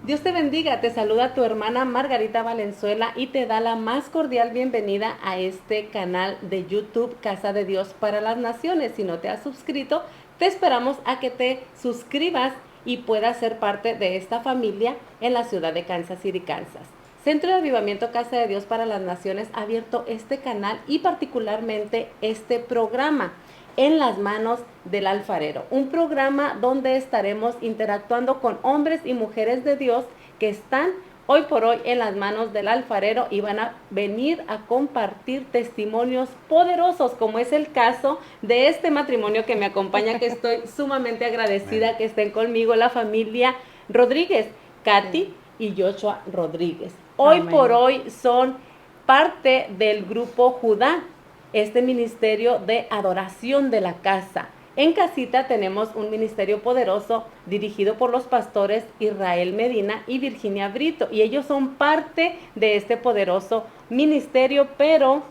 Dios te bendiga, te saluda tu hermana Margarita Valenzuela y te da la más cordial bienvenida a este canal de YouTube Casa de Dios para las Naciones. Si no te has suscrito, te esperamos a que te suscribas y puedas ser parte de esta familia en la ciudad de Kansas City, Kansas. Centro de Avivamiento Casa de Dios para las Naciones ha abierto este canal y particularmente este programa en las manos del alfarero, un programa donde estaremos interactuando con hombres y mujeres de Dios que están hoy por hoy en las manos del alfarero y van a venir a compartir testimonios poderosos, como es el caso de este matrimonio que me acompaña, que estoy sumamente agradecida que estén conmigo, la familia Rodríguez, Katy y Joshua Rodríguez. Hoy por hoy son parte del grupo Judá, este ministerio de adoración de la casa. En casita tenemos un ministerio poderoso dirigido por los pastores Israel Medina y Virginia Brito, y ellos son parte de este poderoso ministerio, pero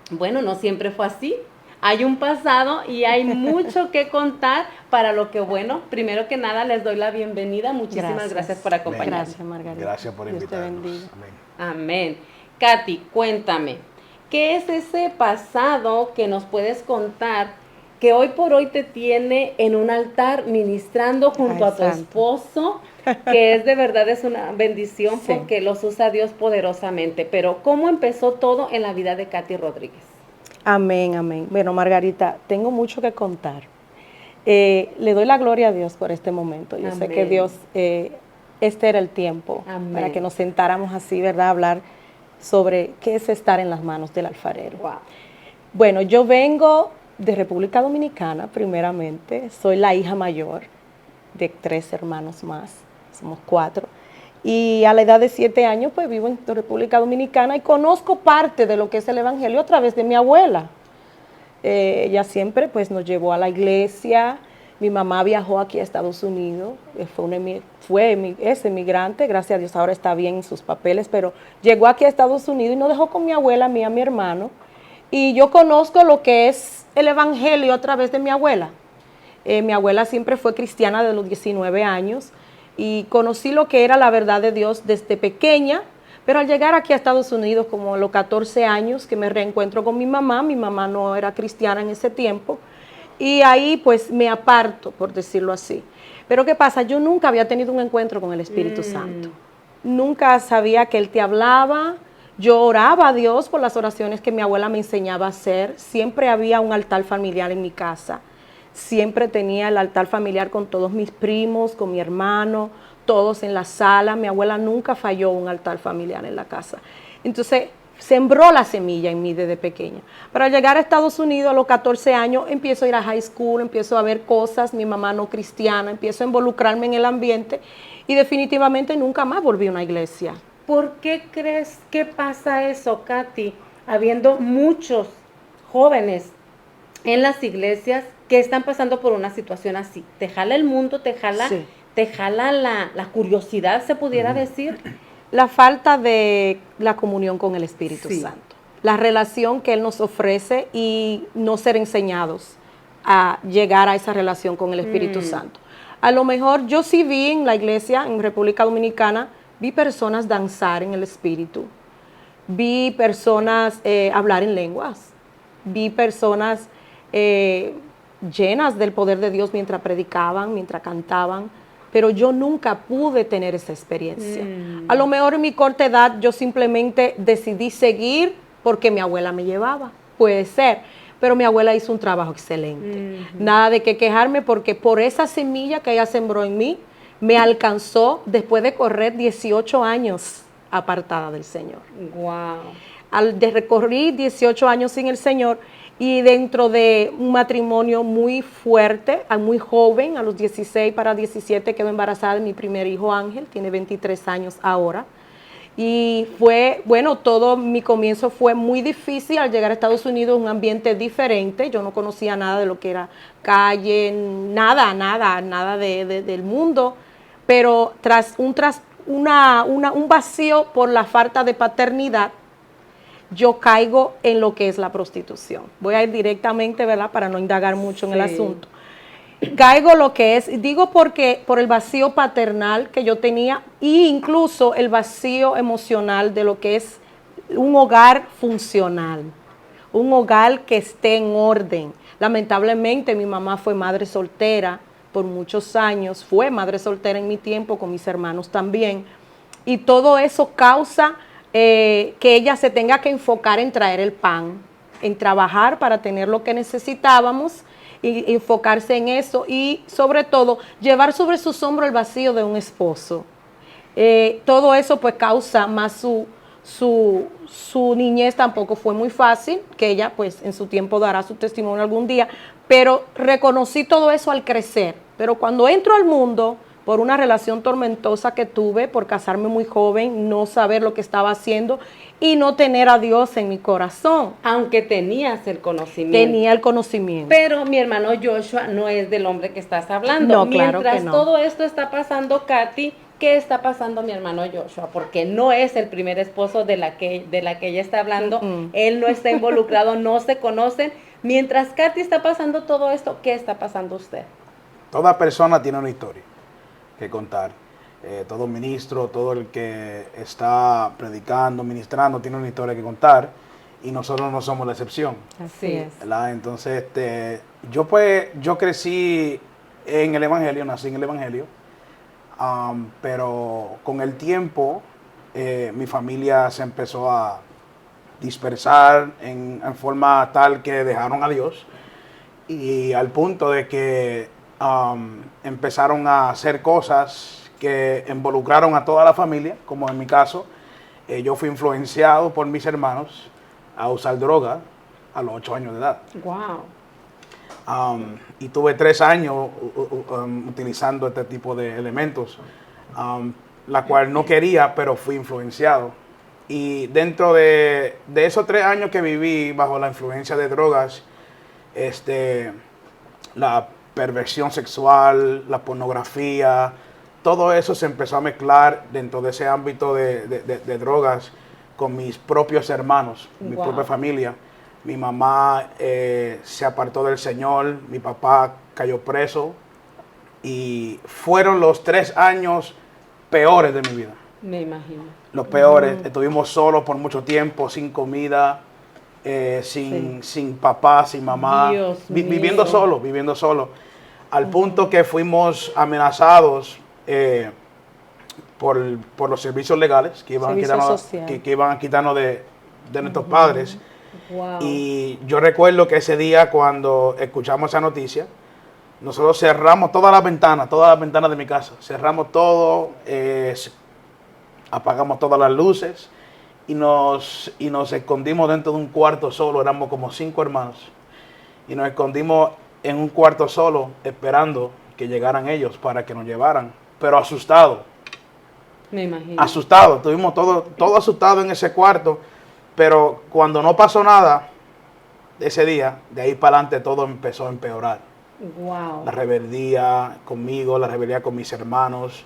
bueno, no siempre fue así. Hay un pasado y hay mucho que contar, para lo que, bueno, primero que nada les doy la bienvenida. Muchísimas gracias por acompañarme. Gracias, Margarita. Gracias por invitarnos. Amén. Amén. Katy, cuéntame, ¿qué es ese pasado que nos puedes contar que hoy por hoy te tiene en un altar ministrando junto a tu esposo, que es de verdad es una bendición porque los usa Dios poderosamente? Pero ¿cómo empezó todo en la vida de Katy Rodríguez? Amén, amén. Bueno, Margarita, tengo mucho que contar. Le doy la gloria a Dios por este momento. Yo sé que Dios, este era el tiempo para que nos sentáramos así, ¿verdad? A hablar sobre qué es estar en las manos del alfarero. Wow. Bueno, yo vengo de República Dominicana, primeramente. Soy la hija mayor de 3 hermanos más, somos 4. Y a la edad de 7 años, pues vivo en República Dominicana y conozco parte de lo que es el Evangelio a través de mi abuela. Ella siempre pues nos llevó a la iglesia. Mi mamá viajó aquí a Estados Unidos, es emigrante, gracias a Dios ahora está bien en sus papeles, pero llegó aquí a Estados Unidos y nos dejó con mi abuela, a mí, a mi hermano. Y yo conozco lo que es el Evangelio a través de mi abuela. Mi abuela siempre fue cristiana de los 19 años y conocí lo que era la verdad de Dios desde pequeña, pero al llegar aquí a Estados Unidos, como a los 14 años, que me reencuentro con mi mamá no era cristiana en ese tiempo, y ahí pues me aparto, por decirlo así. Pero ¿qué pasa? Yo nunca había tenido un encuentro con el Espíritu Santo. Nunca sabía que Él te hablaba. Yo oraba a Dios por las oraciones que mi abuela me enseñaba a hacer. Siempre había un altar familiar en mi casa. Siempre tenía el altar familiar con todos mis primos, con mi hermano, todos en la sala. Mi abuela nunca falló un altar familiar en la casa. Entonces, sembró la semilla en mí desde pequeña. Pero al llegar a Estados Unidos a los 14 años, empiezo a ir a high school, empiezo a ver cosas, mi mamá no cristiana, empiezo a involucrarme en el ambiente y definitivamente nunca más volví a una iglesia. ¿Por qué crees que pasa eso, Katy? Habiendo muchos jóvenes en las iglesias que están pasando por una situación así. Te jala el mundo, te jala la curiosidad, se pudiera decir. La falta de la comunión con el Espíritu Santo. La relación que Él nos ofrece y no ser enseñados a llegar a esa relación con el Espíritu Santo. A lo mejor yo sí vi en la iglesia, en República Dominicana, vi personas danzar en el Espíritu. Vi personas hablar en lenguas. Vi personas llenas del poder de Dios mientras predicaban, mientras cantaban, pero yo nunca pude tener esa experiencia. A lo mejor en mi corta edad yo simplemente decidí seguir porque mi abuela me llevaba, puede ser, pero mi abuela hizo un trabajo excelente. Nada de que quejarme porque por esa semilla que ella sembró en mí, me alcanzó después de correr 18 años apartada del Señor. Wow. Recorrí 18 años sin el Señor y dentro de un matrimonio muy fuerte, muy joven, a los 16 para 17 quedó embarazada de mi primer hijo Ángel, tiene 23 años ahora. Y fue, bueno, todo mi comienzo fue muy difícil al llegar a Estados Unidos, un ambiente diferente. Yo no conocía nada de lo que era calle, nada del mundo. Pero tras un vacío por la falta de paternidad, yo caigo en lo que es la prostitución. Voy a ir directamente, ¿verdad?, para no indagar mucho en el asunto. caigo lo que es, digo porque por el vacío paternal que yo tenía e incluso el vacío emocional de lo que es un hogar funcional, un hogar que esté en orden. Lamentablemente mi mamá fue madre soltera por muchos años, fue madre soltera en mi tiempo, con mis hermanos también, y todo eso causa que ella se tenga que enfocar en traer el pan, en trabajar para tener lo que necesitábamos, y enfocarse en eso y sobre todo llevar sobre sus hombros el vacío de un esposo. Todo eso pues causa más su niñez tampoco fue muy fácil, que ella pues en su tiempo dará su testimonio algún día, pero reconocí todo eso al crecer. Pero cuando entro al mundo, por una relación tormentosa que tuve, por casarme muy joven, no saber lo que estaba haciendo y no tener a Dios en mi corazón. Aunque tenías el conocimiento. Tenía el conocimiento. Pero mi hermano Joshua no es del hombre que estás hablando. No, claro Mientras que no. todo esto está pasando, Katy, ¿qué está pasando mi hermano Joshua? Porque no es el primer esposo de la que ella está hablando. Él no está involucrado, no se conocen. Mientras Katy está pasando todo esto, ¿qué está pasando usted? Toda persona tiene una historia que contar. Todo ministro, todo el que está predicando, ministrando, tiene una historia que contar, y nosotros no somos la excepción. Así es. ¿Verdad? Entonces, yo crecí en el Evangelio, nací en el Evangelio, pero con el tiempo mi familia se empezó a dispersar en forma tal que dejaron a Dios, y al punto de que empezaron a hacer cosas que involucraron a toda la familia, como en mi caso. Yo fui influenciado por mis hermanos a usar droga a los 8 años de edad. Wow. Y tuve 3 años utilizando este tipo de elementos, la cual no quería, pero fui influenciado. Y dentro de esos 3 años que viví bajo la influencia de drogas, la perversión sexual, la pornografía, todo eso se empezó a mezclar dentro de ese ámbito de drogas con mis propios hermanos, mi propia familia. Mi mamá se apartó del Señor, mi papá cayó preso, y fueron los 3 años peores de mi vida. Me imagino. Los peores. Estuvimos solos por mucho tiempo, sin comida, sin papá, sin mamá, viviendo solo, al punto que fuimos amenazados por los servicios legales que iban a quitarnos de nuestros padres. Wow. Y yo recuerdo que ese día, cuando escuchamos esa noticia, nosotros cerramos todas las ventanas de mi casa, cerramos todo, apagamos todas las luces y nos escondimos dentro de un cuarto solo. Éramos como 5 hermanos y nos escondimos en un cuarto solo esperando que llegaran ellos para que nos llevaran, pero asustados. Me imagino. Asustados, estuvimos todo asustados en ese cuarto, pero cuando no pasó nada ese día, de ahí para adelante todo empezó a empeorar. Wow. La rebeldía conmigo, la rebeldía con mis hermanos,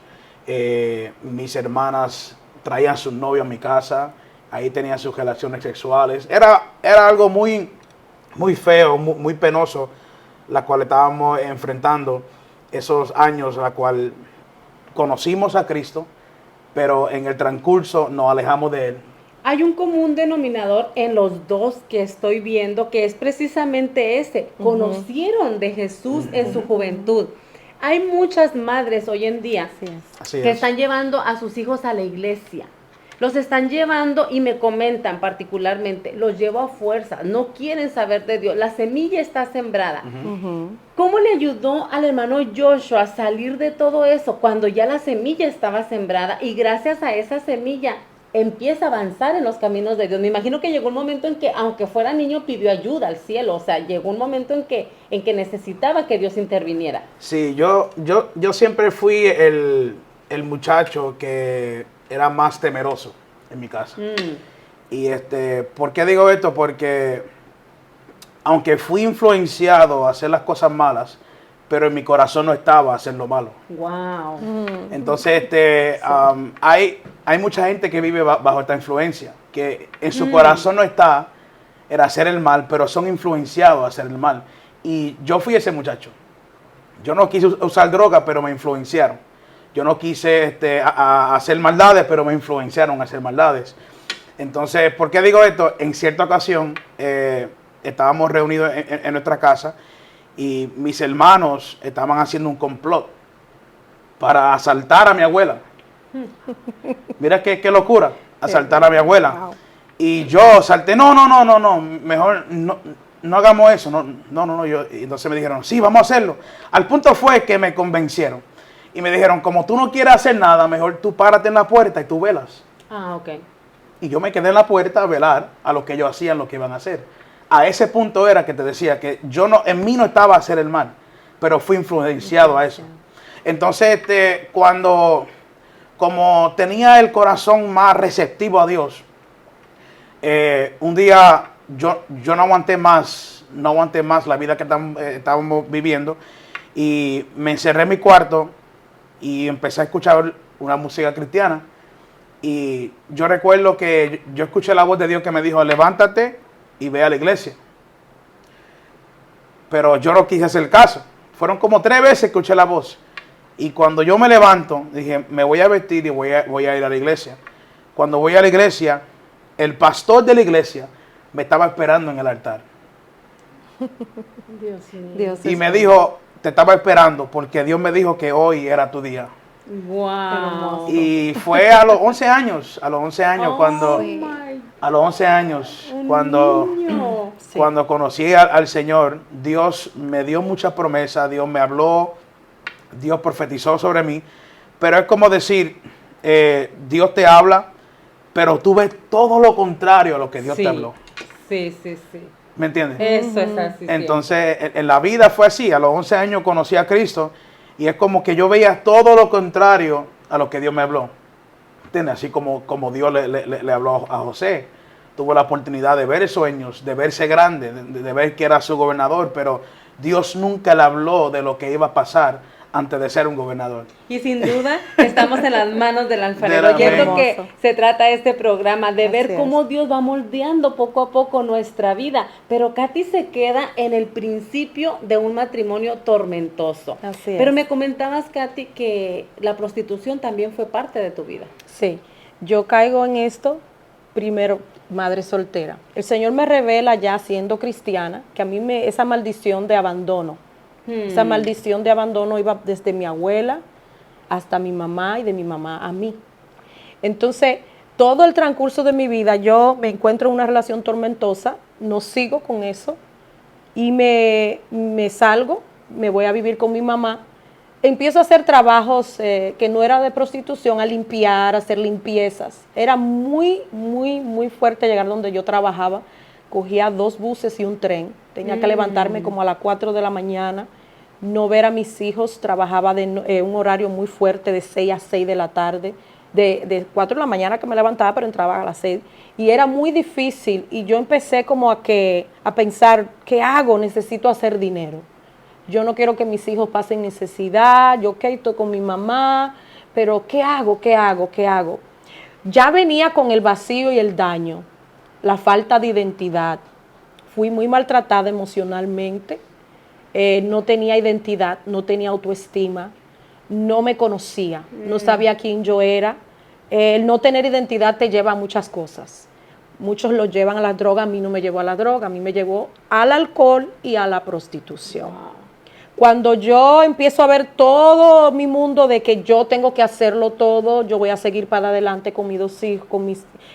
mis hermanas traían sus novios a mi casa, ahí tenían sus relaciones sexuales. Era algo muy, muy feo, muy penoso, la cual estábamos enfrentando esos años, la cual conocimos a Cristo, pero en el transcurso nos alejamos de Él. Hay un común denominador en los dos que estoy viendo, que es precisamente ese. Conocieron de Jesús en su juventud. Hay muchas madres hoy en día que están llevando a sus hijos a la iglesia. Los están llevando y me comentan particularmente, los llevo a fuerza, no quieren saber de Dios. La semilla está sembrada. ¿Cómo le ayudó al hermano Joshua a salir de todo eso cuando ya la semilla estaba sembrada y gracias a esa semilla empieza a avanzar en los caminos de Dios? Me imagino que llegó un momento en que, aunque fuera niño, pidió ayuda al cielo. O sea, llegó un momento en que necesitaba que Dios interviniera. Sí, yo siempre fui el muchacho que era más temeroso en mi casa. Y ¿por qué digo esto? Porque aunque fui influenciado a hacer las cosas malas, pero en mi corazón no estaba hacer lo malo. Wow. Entonces, hay mucha gente que vive bajo esta influencia, que en su corazón no está el hacer el mal, pero son influenciados a hacer el mal. Y yo fui ese muchacho. Yo no quise usar droga, pero me influenciaron. Yo no quise a hacer maldades, pero me influenciaron a hacer maldades. Entonces, ¿por qué digo esto? En cierta ocasión estábamos reunidos en nuestra casa y mis hermanos estaban haciendo un complot para asaltar a mi abuela. Mira qué locura, asaltar a mi abuela. Wow. Y yo salté, no, mejor no hagamos eso, no. Y entonces me dijeron, sí, vamos a hacerlo. Al punto fue que me convencieron y me dijeron, como tú no quieres hacer nada, mejor tú párate en la puerta y tú velas. Ah, ok. Y yo me quedé en la puerta a velar a lo que ellos hacían, lo que iban a hacer. A ese punto era que te decía que en mí no estaba hacer el mal, pero fui influenciado a eso. Entonces, como tenía el corazón más receptivo a Dios, un día yo no aguanté más la vida que estábamos viviendo y me encerré en mi cuarto y empecé a escuchar una música cristiana. Y yo recuerdo que yo escuché la voz de Dios que me dijo, levántate y ve a la iglesia. Pero yo no quise hacer caso. Fueron como 3 veces que escuché la voz. Y cuando yo me levanto, dije, me voy a vestir y voy a ir a la iglesia. Cuando voy a la iglesia, el pastor de la iglesia me estaba esperando en el altar. Dios mío. Dios Y es me bueno. dijo, te estaba esperando porque Dios me dijo que hoy era tu día. Wow. Hermoso. Y fue a los 11 años, a los 11 años cuando... my A los 11 años, Un cuando niño. Sí. Cuando conocí al Señor, Dios me dio muchas promesas, Dios me habló, Dios profetizó sobre mí, pero es como decir, Dios te habla, pero tú ves todo lo contrario a lo que Dios Sí. te habló. Sí. ¿Me entiendes? Eso es así. Entonces, en la vida fue así, a los 11 años conocí a Cristo y es como que yo veía todo lo contrario a lo que Dios me habló. ¿Entiendes? Así como Dios le habló a José. Tuvo la oportunidad de ver sueños, de verse grande, de ver que era su gobernador, pero Dios nunca le habló de lo que iba a pasar antes de ser un gobernador. Y sin duda estamos en las manos del alfarero. Del Y es lo hermoso. que se trata este programa, de ver Así cómo es. Dios va moldeando poco a poco nuestra vida. Pero Katy se queda en el principio de un matrimonio tormentoso. Así Pero es. me comentabas, Katy, que la prostitución también fue parte de tu vida. Sí, yo caigo en esto, primero, madre soltera. El Señor me revela ya siendo cristiana que a mí esa maldición de abandono, esa maldición de abandono iba desde mi abuela hasta mi mamá y de mi mamá a mí. Entonces, todo el transcurso de mi vida yo me encuentro en una relación tormentosa, no sigo con eso y me salgo, me voy a vivir con mi mamá. Empiezo a hacer trabajos que no era de prostitución, a limpiar, a hacer limpiezas. Era muy fuerte llegar donde yo trabajaba. Cogía 2 buses y un tren. Tenía que levantarme como a las 4 de la mañana, no ver a mis hijos. Trabajaba un horario muy fuerte de 6 a 6 de la tarde. De 4 de la mañana que me levantaba, pero entraba a las 6. Y era muy difícil. Y yo empecé como a pensar, ¿qué hago? Necesito hacer dinero. Yo no quiero que mis hijos pasen necesidad, yo estoy con mi mamá, pero ¿qué hago? Ya venía con el vacío y el daño, la falta de identidad. Fui muy maltratada emocionalmente, no tenía identidad, no tenía autoestima, no me conocía, no sabía quién yo era. El no tener identidad te lleva a muchas cosas. Muchos lo llevan a la droga, a mí no me llevó a la droga, a mí me llevó al alcohol y a la prostitución. Cuando yo empiezo a ver todo mi mundo de que yo tengo que hacerlo todo, yo voy a seguir para adelante con mis 2 hijos,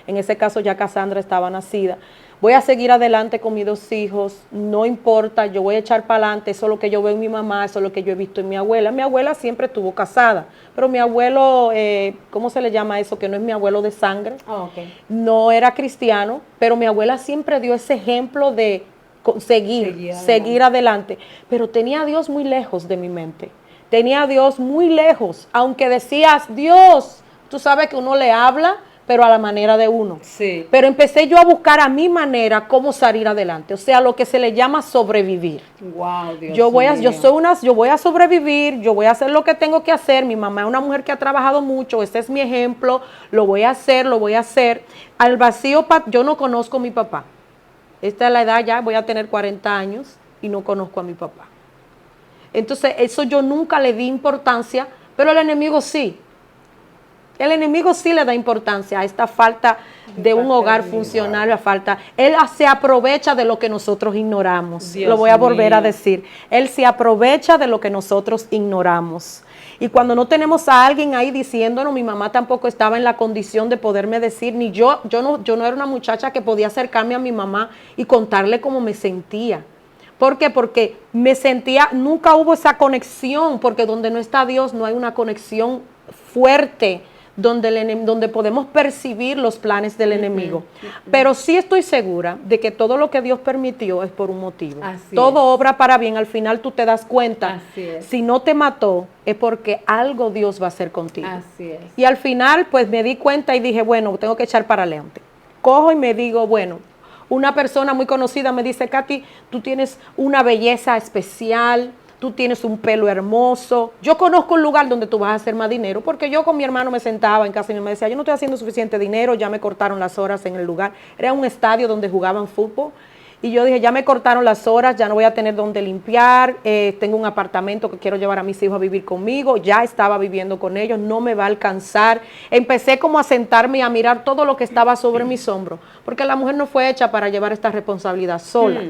en ese caso ya Cassandra estaba nacida, voy a seguir adelante con mis 2 hijos, no importa, yo voy a echar para adelante, eso es lo que yo veo en mi mamá, eso es lo que yo he visto en mi abuela. Mi abuela siempre estuvo casada, pero mi abuelo, ¿cómo se le llama eso? Que no es mi abuelo de sangre, no era cristiano, pero mi abuela siempre dio ese ejemplo de seguir adelante. Pero tenía a Dios muy lejos de mi mente. Tenía a Dios muy lejos. Aunque decías, Dios, tú sabes que uno le habla, pero a la manera de uno. Sí. Pero empecé yo a buscar a mi manera cómo salir adelante. O sea, lo que se le llama sobrevivir. Wow, Dios Yo voy mío. a sobrevivir, yo voy a hacer lo que tengo que hacer. Mi mamá es una mujer que ha trabajado mucho, ese es mi ejemplo, lo voy a hacer. Al vacío, yo no conozco a mi papá. Esta es la edad ya, voy a tener 40 años y no conozco a mi papá. Entonces, eso yo nunca le di importancia, pero el enemigo sí. El enemigo sí le da importancia a esta falta de un hogar funcional, la falta. Él se aprovecha de lo que nosotros ignoramos. Dios lo voy a volver mío. a decir. Él se aprovecha de lo que nosotros ignoramos. Y cuando no tenemos a alguien ahí diciéndonos, mi mamá tampoco estaba en la condición de poderme decir, ni yo no era una muchacha que podía acercarme a mi mamá y contarle cómo me sentía. ¿Por qué? Porque me sentía, nunca hubo esa conexión, porque donde no está Dios no hay una conexión fuerte, donde podemos percibir los planes del enemigo. Pero sí estoy segura de que todo lo que Dios permitió es por un motivo. Todo obra para bien. Al final tú te das cuenta, si no te mató, es porque algo Dios va a hacer contigo. Así es. Y al final, pues me di cuenta y dije, bueno, tengo que echar para adelante. Cojo y me digo, bueno, una persona muy conocida me dice, Katy, tú tienes una belleza especial, tú tienes un pelo hermoso. Yo conozco un lugar donde tú vas a hacer más dinero, porque yo con mi hermano me sentaba en casa y me decía, yo no estoy haciendo suficiente dinero, ya me cortaron las horas en el lugar. Era un estadio donde jugaban fútbol. Y yo dije, ya me cortaron las horas, ya no voy a tener donde limpiar, tengo un apartamento que quiero llevar a mis hijos a vivir conmigo, ya estaba viviendo con ellos, no me va a alcanzar. Empecé como a sentarme y a mirar todo lo que estaba sobre mis hombros, porque la mujer no fue hecha para llevar esta responsabilidad sola.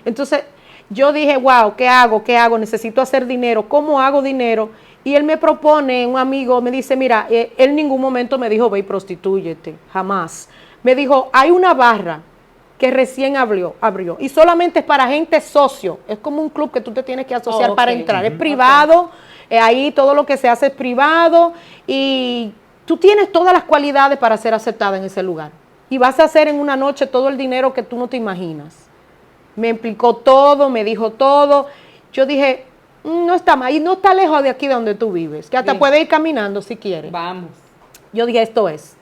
Entonces, yo dije, wow, ¿qué hago? ¿Qué hago? Necesito hacer dinero. ¿Cómo hago dinero? Y él me propone, un amigo me dice, mira, él en ningún momento me dijo, ve y prostitúyete, jamás. Me dijo, hay una barra que recién abrió, y solamente es para gente socio. Es como un club que tú te tienes que asociar para entrar. Es privado, ahí todo lo que se hace es privado y tú tienes todas las cualidades para ser aceptada en ese lugar. Y vas a hacer en una noche todo el dinero que tú no te imaginas. Me explicó todo, me dijo todo. Yo dije, no está mal, y no está lejos de aquí de donde tú vives, que hasta puede ir caminando si quieres. Vamos. Yo dije, esto es.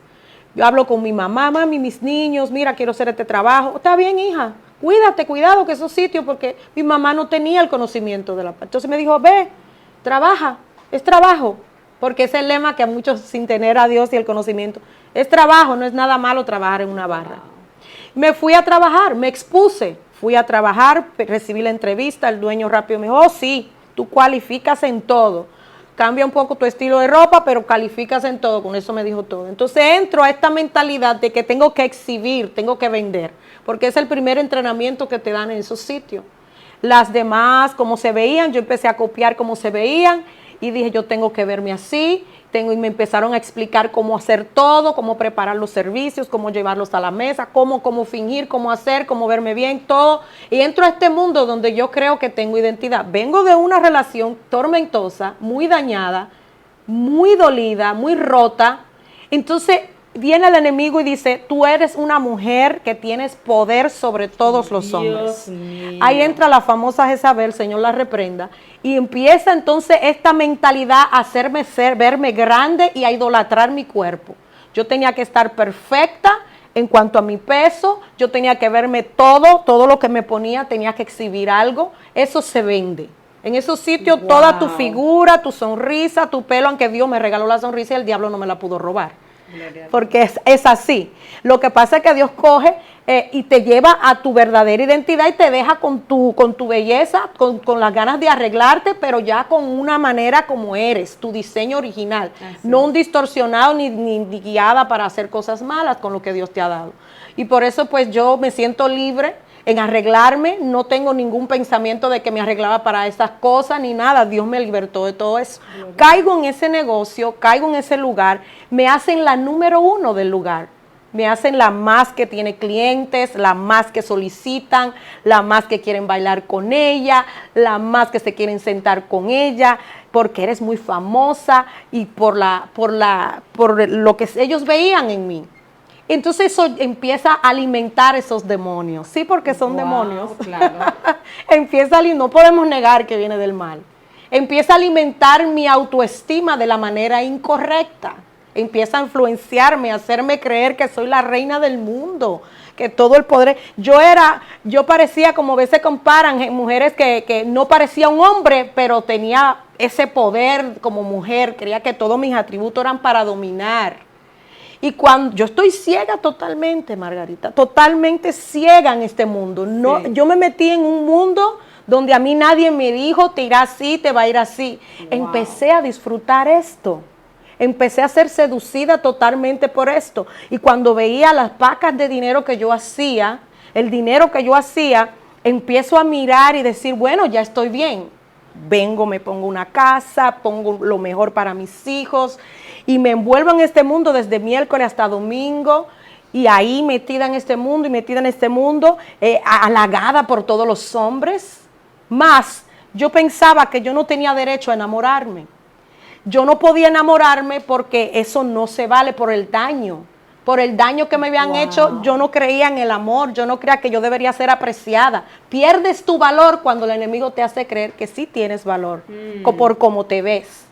Yo hablo con mi mamá, mami, mis niños, mira, quiero hacer este trabajo. Está bien, hija, cuídate, cuidado que esos sitios, porque mi mamá no tenía el conocimiento de la parte. Entonces me dijo, ve, trabaja, es trabajo, porque es el lema que a muchos sin tener a Dios y el conocimiento, es trabajo, no es nada malo trabajar en una barra. Me fui a trabajar, me expuse, fui a trabajar, recibí la entrevista, el dueño rápido me dijo, oh sí, tú cualificas en todo. Cambia un poco tu estilo de ropa, pero calificas en todo, con eso me dijo todo. Entonces entro a esta mentalidad de que tengo que exhibir, tengo que vender, porque es el primer entrenamiento que te dan en esos sitios. Las demás, como se veían, yo empecé a copiar cómo se veían y dije, yo tengo que verme así, y me empezaron a explicar cómo hacer todo, cómo preparar los servicios, cómo llevarlos a la mesa, cómo fingir, cómo hacer, cómo verme bien, todo. Y entro a este mundo donde yo creo que tengo identidad. Vengo de una relación tormentosa, muy dañada, muy dolida, muy rota. Entonces viene el enemigo y dice, tú eres una mujer que tienes poder sobre todos los hombres. Ahí entra la famosa Jezabel, Señor la reprenda, y empieza entonces esta mentalidad a hacerme verme grande y a idolatrar mi cuerpo. Yo tenía que estar perfecta en cuanto a mi peso, yo tenía que verme todo lo que me ponía, tenía que exhibir algo. Eso se vende. En esos sitios, toda tu figura, tu sonrisa, tu pelo, aunque Dios me regaló la sonrisa y el diablo no me la pudo robar. Porque es así. Lo que pasa es que Dios coge y te lleva a tu verdadera identidad y te deja con tu belleza, con las ganas de arreglarte, pero ya con una manera como eres, tu diseño original. No un distorsionado ni guiada para hacer cosas malas con lo que Dios te ha dado. Y por eso pues yo me siento libre en arreglarme, no tengo ningún pensamiento de que me arreglaba para esas cosas ni nada. Dios me libertó de todo eso. Caigo en ese negocio, caigo en ese lugar, me hacen la número 1 del lugar. Me hacen la más que tiene clientes, la más que solicitan, la más que quieren bailar con ella, la más que se quieren sentar con ella, porque eres muy famosa y por lo que ellos veían en mí. Entonces eso empieza a alimentar esos demonios, sí, porque son demonios. Claro. No podemos negar que viene del mal. Empieza a alimentar mi autoestima de la manera incorrecta. Empieza a influenciarme, a hacerme creer que soy la reina del mundo, que todo el poder. Yo parecía, como a veces comparan, mujeres que no parecía un hombre, pero tenía ese poder como mujer. Creía que todos mis atributos eran para dominar. Y cuando yo estoy ciega totalmente, Margarita, totalmente ciega en este mundo. No, yo me metí en un mundo donde a mí nadie me dijo, te irá así, te va a ir así. Wow. Empecé a disfrutar esto. Empecé a ser seducida totalmente por esto. Y cuando veía las pacas de dinero que yo hacía, el dinero que yo hacía, empiezo a mirar y decir, bueno, ya estoy bien. Vengo, me pongo una casa, pongo lo mejor para mis hijos y me envuelvo en este mundo desde miércoles hasta domingo. Y ahí metida en este mundo y metida en este mundo, halagada por todos los hombres. Más, yo pensaba que yo no tenía derecho a enamorarme. Yo no podía enamorarme porque eso no se vale por el daño. Por el daño que me habían hecho, yo no creía en el amor, yo no creía que yo debería ser apreciada. Pierdes tu valor cuando el enemigo te hace creer que sí tienes valor, por cómo te ves.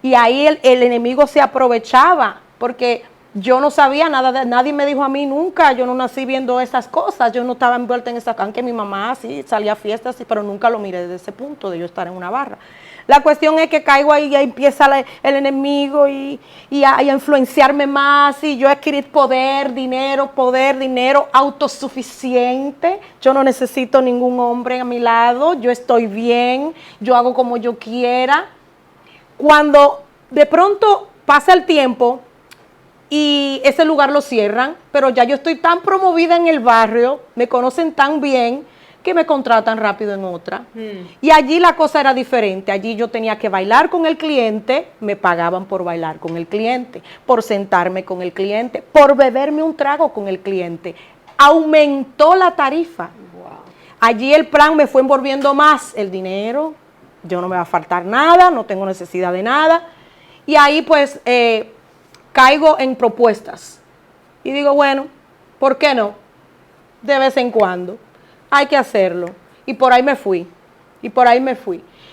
Y ahí el enemigo se aprovechaba, porque yo no sabía nada, nadie me dijo a mí nunca, yo no nací viendo esas cosas, yo no estaba envuelta en esas cosas, aunque mi mamá sí salía a fiestas, sí, pero nunca lo miré desde ese punto de yo estar en una barra. La cuestión es que caigo ahí y ahí empieza el enemigo y a influenciarme más y yo adquirir poder, dinero, autosuficiente. Yo no necesito ningún hombre a mi lado, yo estoy bien, yo hago como yo quiera. Cuando de pronto pasa el tiempo y ese lugar lo cierran, pero ya yo estoy tan promovida en el barrio, me conocen tan bien, que me contratan rápido en otra. Y allí la cosa era diferente. Allí yo tenía que bailar con el cliente, me pagaban por bailar con el cliente, por sentarme con el cliente, por beberme un trago con el cliente. Aumentó la tarifa. Wow. Allí el plan me fue envolviendo más el dinero. Yo no me va a faltar nada, no tengo necesidad de nada. Y ahí pues caigo en propuestas. Y digo, bueno, ¿por qué no? De vez en cuando. Hay que hacerlo. Y por ahí me fui.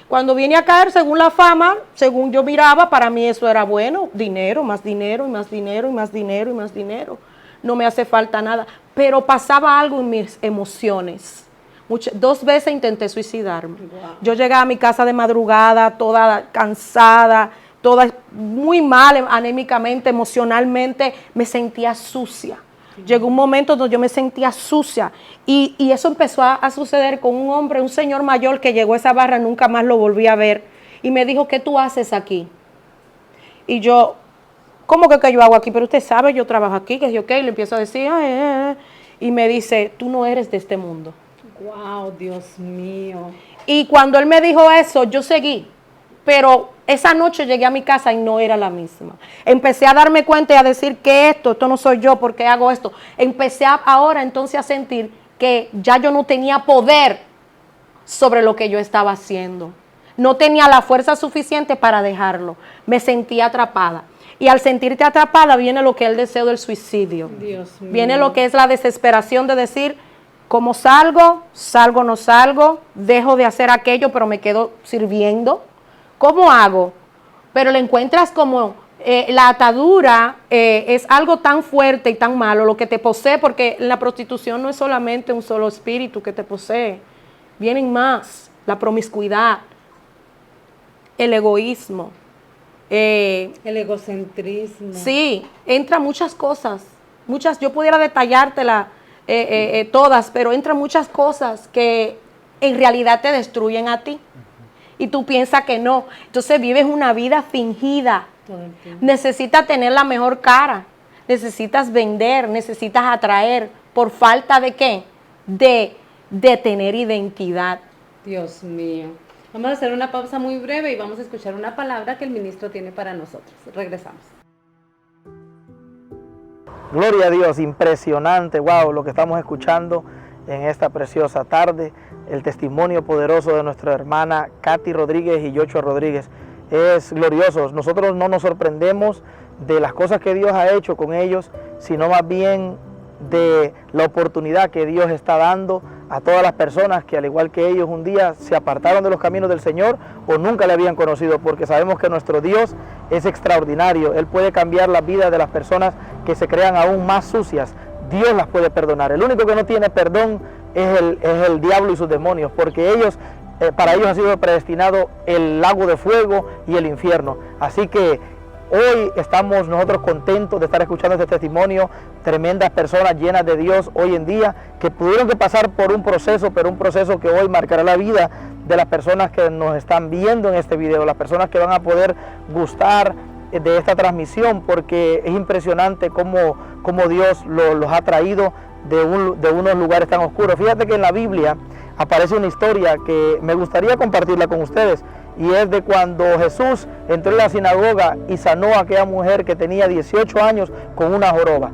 Cuando vine a caer, según la fama, según yo miraba, para mí eso era bueno. Dinero, más dinero, y más dinero, y más dinero, y más dinero. No me hace falta nada. Pero pasaba algo en mis emociones. 2 veces intenté suicidarme. Wow. Yo llegaba a mi casa de madrugada, toda cansada, toda muy mal, anémicamente, emocionalmente, me sentía sucia. Llegó un momento donde yo me sentía sucia y eso empezó a suceder con un hombre, un señor mayor que llegó a esa barra, nunca más lo volví a ver y me dijo, ¿qué tú haces aquí? Y yo, ¿cómo que yo hago aquí? Pero usted sabe, yo trabajo aquí, que yo le empiezo a decir, y me dice, tú no eres de este mundo. Wow, Dios mío. Y cuando él me dijo eso, yo seguí. Pero esa noche llegué a mi casa y no era la misma. Empecé a darme cuenta y a decir que esto no soy yo, ¿por qué hago esto? Empecé ahora entonces a sentir que ya yo no tenía poder sobre lo que yo estaba haciendo. No tenía la fuerza suficiente para dejarlo. Me sentía atrapada. Y al sentirte atrapada viene lo que es el deseo del suicidio. Dios mío. Viene lo que es la desesperación de decir, ¿cómo salgo? ¿Salgo o no salgo? Dejo de hacer aquello, pero me quedo sirviendo. ¿Cómo hago? Pero le encuentras como la atadura es algo tan fuerte y tan malo, lo que te posee, porque la prostitución no es solamente un solo espíritu que te posee, vienen más, la promiscuidad, el egoísmo. El egocentrismo. Sí, entra muchas cosas, yo pudiera detallártela todas, pero entran muchas cosas que en realidad te destruyen a ti. Y tú piensas que no. Entonces vives una vida fingida. Todo el tiempo. Necesitas tener la mejor cara. Necesitas vender, necesitas atraer. ¿Por falta de qué? De tener identidad. Dios mío. Vamos a hacer una pausa muy breve y vamos a escuchar una palabra que el ministro tiene para nosotros. Regresamos. Gloria a Dios, impresionante, wow, lo que estamos escuchando en esta preciosa tarde, el testimonio poderoso de nuestra hermana Katy Rodríguez y Yochoa Rodríguez. Es glorioso. Nosotros no nos sorprendemos de las cosas que Dios ha hecho con ellos, sino más bien de la oportunidad que Dios está dando a todas las personas que al igual que ellos un día se apartaron de los caminos del Señor o nunca le habían conocido, porque sabemos que nuestro Dios es extraordinario. Él puede cambiar la vida de las personas que se crean aún más sucias. Dios las puede perdonar. El único que no tiene perdón es el diablo y sus demonios, porque ellos, para ellos ha sido predestinado el lago de fuego y el infierno. Así que Hoy estamos nosotros contentos de estar escuchando este testimonio, tremendas personas llenas de Dios hoy en día, que tuvieron que pasar por un proceso, pero un proceso que hoy marcará la vida de las personas que nos están viendo en este video, las personas que van a poder gustar de esta transmisión, porque es impresionante cómo Dios los ha traído de unos lugares tan oscuros. Fíjate que en la Biblia aparece una historia que me gustaría compartirla con ustedes, y es de cuando Jesús entró en la sinagoga y sanó a aquella mujer que tenía 18 años con una joroba.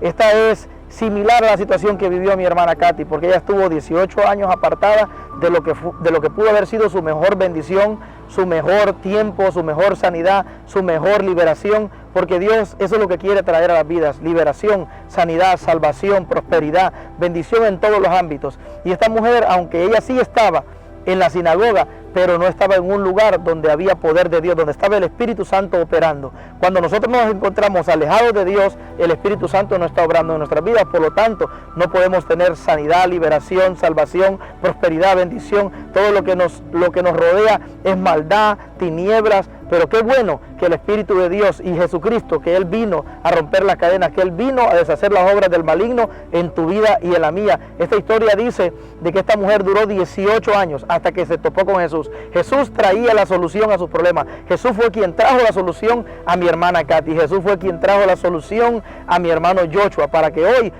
Esta es similar a la situación que vivió mi hermana Katy, porque ella estuvo 18 años apartada de lo que pudo haber sido su mejor bendición, su mejor tiempo, su mejor sanidad, su mejor liberación, porque Dios eso es lo que quiere traer a las vidas: liberación, sanidad, salvación, prosperidad, bendición en todos los ámbitos. Y esta mujer, aunque ella sí estaba en la sinagoga, pero no estaba en un lugar donde había poder de Dios, donde estaba el Espíritu Santo operando. Cuando nosotros nos encontramos alejados de Dios, el Espíritu Santo no está obrando en nuestras vidas, por lo tanto, no podemos tener sanidad, liberación, salvación, prosperidad, bendición. Todo lo que nos rodea es maldad, tinieblas, pero qué bueno que el Espíritu de Dios y Jesucristo, que Él vino a romper las cadenas, que Él vino a deshacer las obras del maligno en tu vida y en la mía. Esta historia dice de que esta mujer duró 18 años hasta que se topó con Jesús. Jesús traía la solución a sus problemas. Jesús fue quien trajo la solución a mi hermana Katy. Jesús fue quien trajo la solución a mi hermano Joshua, para que hoy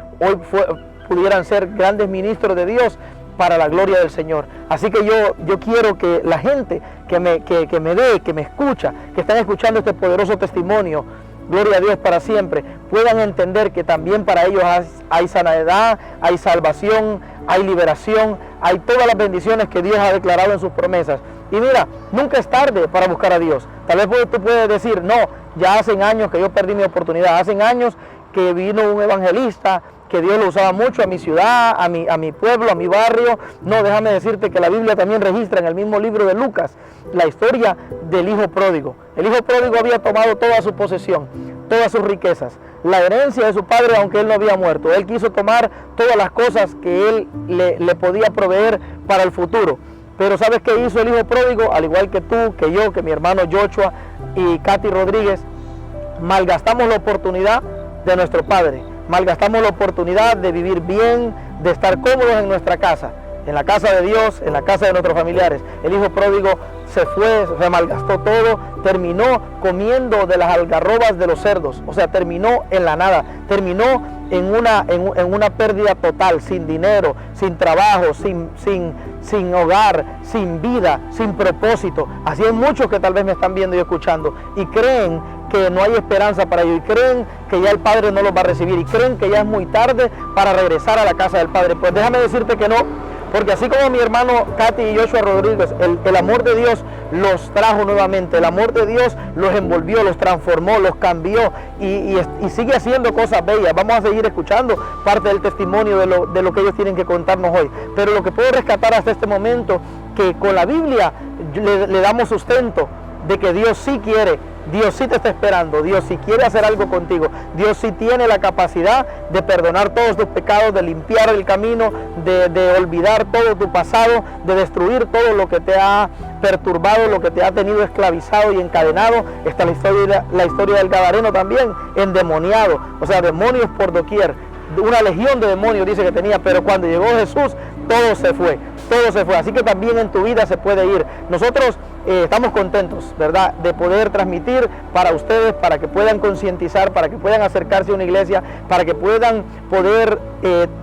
pudieran ser grandes ministros de Dios para la gloria del Señor. Así que yo quiero que la gente que me ve, que me escucha, que están escuchando este poderoso testimonio, gloria a Dios para siempre, puedan entender que también para ellos hay sanidad, hay salvación, hay liberación, hay todas las bendiciones que Dios ha declarado en sus promesas. Y mira, nunca es tarde para buscar a Dios. Tal vez tú puedes decir, no, ya hacen años que yo perdí mi oportunidad, hacen años que vino un evangelista, que Dios lo usaba mucho a mi ciudad, a mi pueblo, a mi barrio. No, déjame decirte que la Biblia también registra en el mismo libro de Lucas la historia del hijo pródigo. El hijo pródigo había tomado toda su posesión, todas sus riquezas, la herencia de su padre, aunque él no había muerto. Él quiso tomar todas las cosas que él le podía proveer para el futuro. Pero ¿sabes qué hizo el hijo pródigo? Al igual que tú, que yo, que mi hermano Joshua y Katy Rodríguez, malgastamos la oportunidad de nuestro padre. Malgastamos la oportunidad de vivir bien, de estar cómodos en nuestra casa, en la casa de Dios, en la casa de nuestros familiares. El hijo pródigo se fue, se malgastó todo, terminó comiendo de las algarrobas de los cerdos, o sea, terminó en la nada, terminó en una pérdida total, sin dinero, sin trabajo, sin hogar, sin vida, sin propósito. Así hay muchos que tal vez me están viendo y escuchando y creen que no hay esperanza para ellos, y creen que ya el Padre no los va a recibir, y creen que ya es muy tarde para regresar a la casa del Padre. Pues déjame decirte que no, porque así como mi hermano Katy y Joshua Rodríguez, el amor de Dios los trajo nuevamente, el amor de Dios los envolvió, los transformó, los cambió y sigue haciendo cosas bellas. Vamos a seguir escuchando parte del testimonio de lo que ellos tienen que contarnos hoy. Pero lo que puedo rescatar hasta este momento, que con la Biblia le damos sustento de que Dios sí quiere, Dios sí te está esperando, Dios sí quiere hacer algo contigo, Dios sí tiene la capacidad de perdonar todos tus pecados, de limpiar el camino, de olvidar todo tu pasado, de destruir todo lo que te ha perturbado, lo que te ha tenido esclavizado y encadenado. Está la historia del Gadareno también, endemoniado, o sea, demonios por doquier. Una legión de demonios dice que tenía, pero cuando llegó Jesús, todo se fue. Así que también en tu vida se puede ir. Nosotros estamos contentos, ¿verdad?, de poder transmitir para ustedes, para que puedan concientizar, para que puedan acercarse a una iglesia, para que puedan poder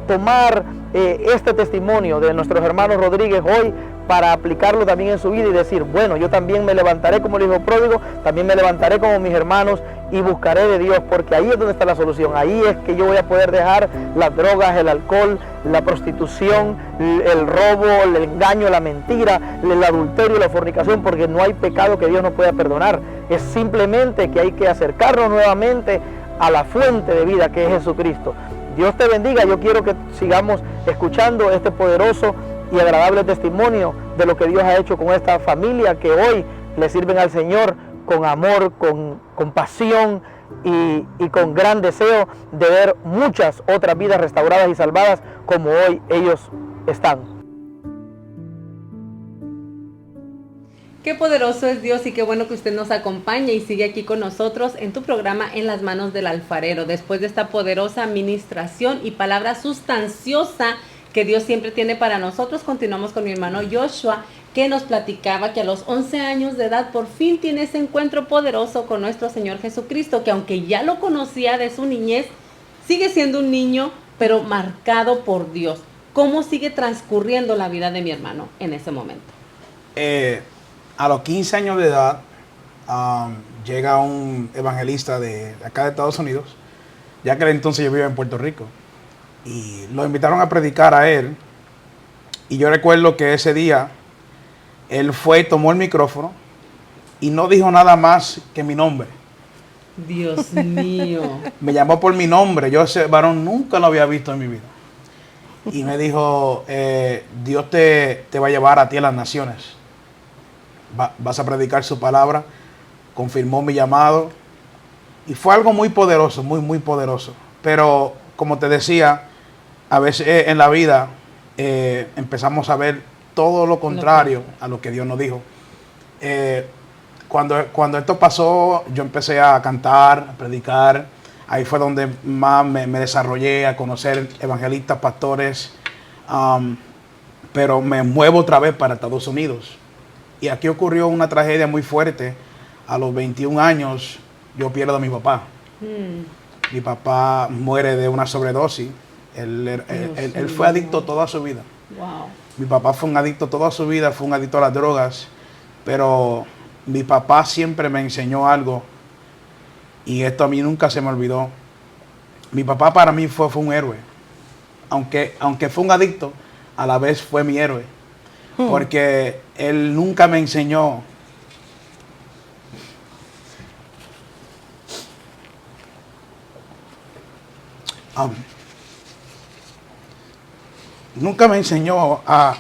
tomar este testimonio de nuestros hermanos Rodríguez hoy, para aplicarlo también en su vida y decir, bueno, yo también me levantaré como el hijo pródigo, también me levantaré como mis hermanos y buscaré de Dios, porque ahí es donde está la solución. Ahí es que yo voy a poder dejar las drogas, el alcohol, la prostitución, el robo, el engaño, la mentira, el adulterio, la fornicación, porque no hay pecado que Dios no pueda perdonar. Es simplemente que hay que acercarnos nuevamente a la fuente de vida, que es Jesucristo. Dios te bendiga. Yo quiero que sigamos escuchando este poderoso y agradable testimonio de lo que Dios ha hecho con esta familia, que hoy le sirven al Señor con amor, con pasión y con gran deseo de ver muchas otras vidas restauradas y salvadas como hoy ellos están. Qué poderoso es Dios y qué bueno que usted nos acompaña y sigue aquí con nosotros en tu programa En las manos del alfarero. Después de esta poderosa administración y palabra sustanciosa que Dios siempre tiene para nosotros, continuamos con mi hermano Joshua, que nos platicaba que a los 11 años de edad por fin tiene ese encuentro poderoso con nuestro Señor Jesucristo, que aunque ya lo conocía de su niñez, sigue siendo un niño, pero marcado por Dios. ¿Cómo sigue transcurriendo la vida de mi hermano en ese momento? A los 15 años de edad, llega un evangelista de acá de Estados Unidos, ya que entonces yo vivía en Puerto Rico, y lo invitaron a predicar a él. Y yo recuerdo que ese día él fue, tomó el micrófono y no dijo nada más que mi nombre. Dios mío. Me llamó por mi nombre. Yo ese varón nunca lo había visto en mi vida. Y me dijo, Dios te va a llevar a ti a las naciones. Vas a predicar su palabra. Confirmó mi llamado. Y fue algo muy poderoso, muy, muy poderoso. Pero, como te decía, a veces en la vida empezamos a ver todo lo contrario a lo que Dios nos dijo. Cuando esto pasó, yo empecé a cantar, a predicar. Ahí fue donde más me desarrollé, a conocer evangelistas, pastores. Pero me muevo otra vez para Estados Unidos. Y aquí ocurrió una tragedia muy fuerte. A los 21 años yo pierdo a mi papá. Mi papá muere de una sobredosis. Él fue adicto toda su vida. Wow. Mi papá fue un adicto toda su vida, fue un adicto a las drogas. Pero mi papá siempre me enseñó algo. Y esto a mí nunca se me olvidó. Mi papá para mí fue un héroe. Aunque fue un adicto, a la vez fue mi héroe. Porque él nunca me enseñó nunca me enseñó a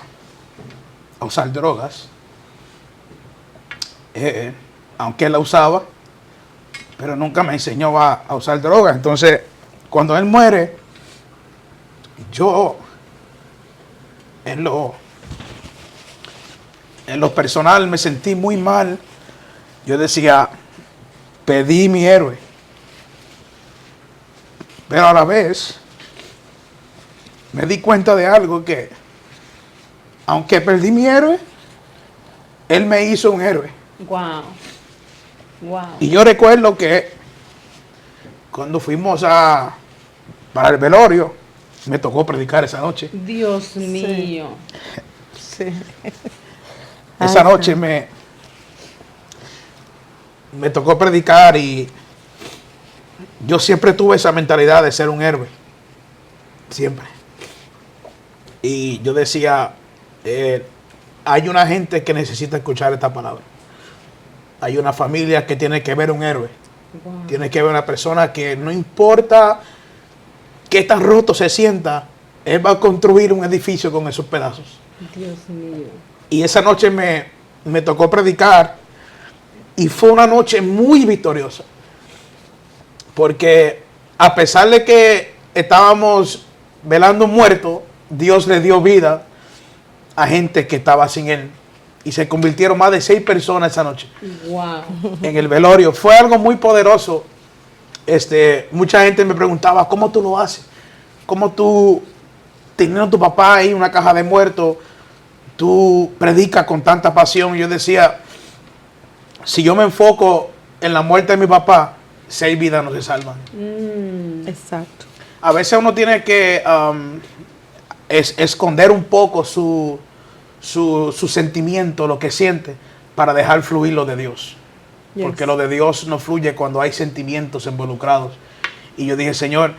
usar drogas. Aunque él la usaba, pero nunca me enseñó a usar drogas. Entonces, cuando él muere, yo en lo personal me sentí muy mal. Yo decía, pedí mi héroe. Pero a la vez me di cuenta de algo, que aunque perdí mi héroe, él me hizo un héroe. Wow. Wow. Y yo recuerdo que cuando fuimos para el velorio, me tocó predicar esa noche. Dios mío. Sí. Esa noche me tocó predicar, y yo siempre tuve esa mentalidad de ser un héroe. Siempre. Y yo decía, hay una gente que necesita escuchar esta palabra. Hay una familia que tiene que ver un héroe. Wow. Tiene que ver una persona que no importa qué tan roto se sienta, él va a construir un edificio con esos pedazos. Dios mío. Y esa noche me tocó predicar, y fue una noche muy victoriosa. Porque a pesar de que estábamos velando un muerto, Dios le dio vida a gente que estaba sin él. Y se convirtieron más de 6 personas esa noche. Wow. En el velorio. Fue algo muy poderoso. Mucha gente me preguntaba, ¿cómo tú lo haces? ¿Cómo tú, teniendo a tu papá ahí, una caja de muertos, tú predicas con tanta pasión? Y yo decía, si yo me enfoco en la muerte de mi papá, 6 vidas no se salvan. Exacto. A veces uno tiene que esconder un poco su sentimiento, lo que siente, para dejar fluir lo de Dios. Yes. Porque lo de Dios no fluye cuando hay sentimientos involucrados. Y yo dije, Señor,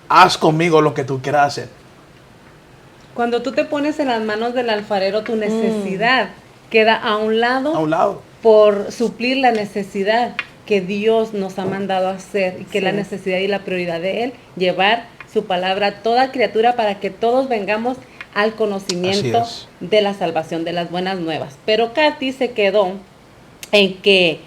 haz conmigo lo que tú quieras hacer. Cuando tú te pones en las manos del alfarero, tu necesidad queda a un lado, A un lado. por suplir la necesidad que Dios nos ha mandado a hacer, y que es la Sí. necesidad y la prioridad de Él, llevar su palabra a toda criatura para que todos vengamos al conocimiento Así es. de la salvación, de las buenas nuevas. Pero Katy se quedó en que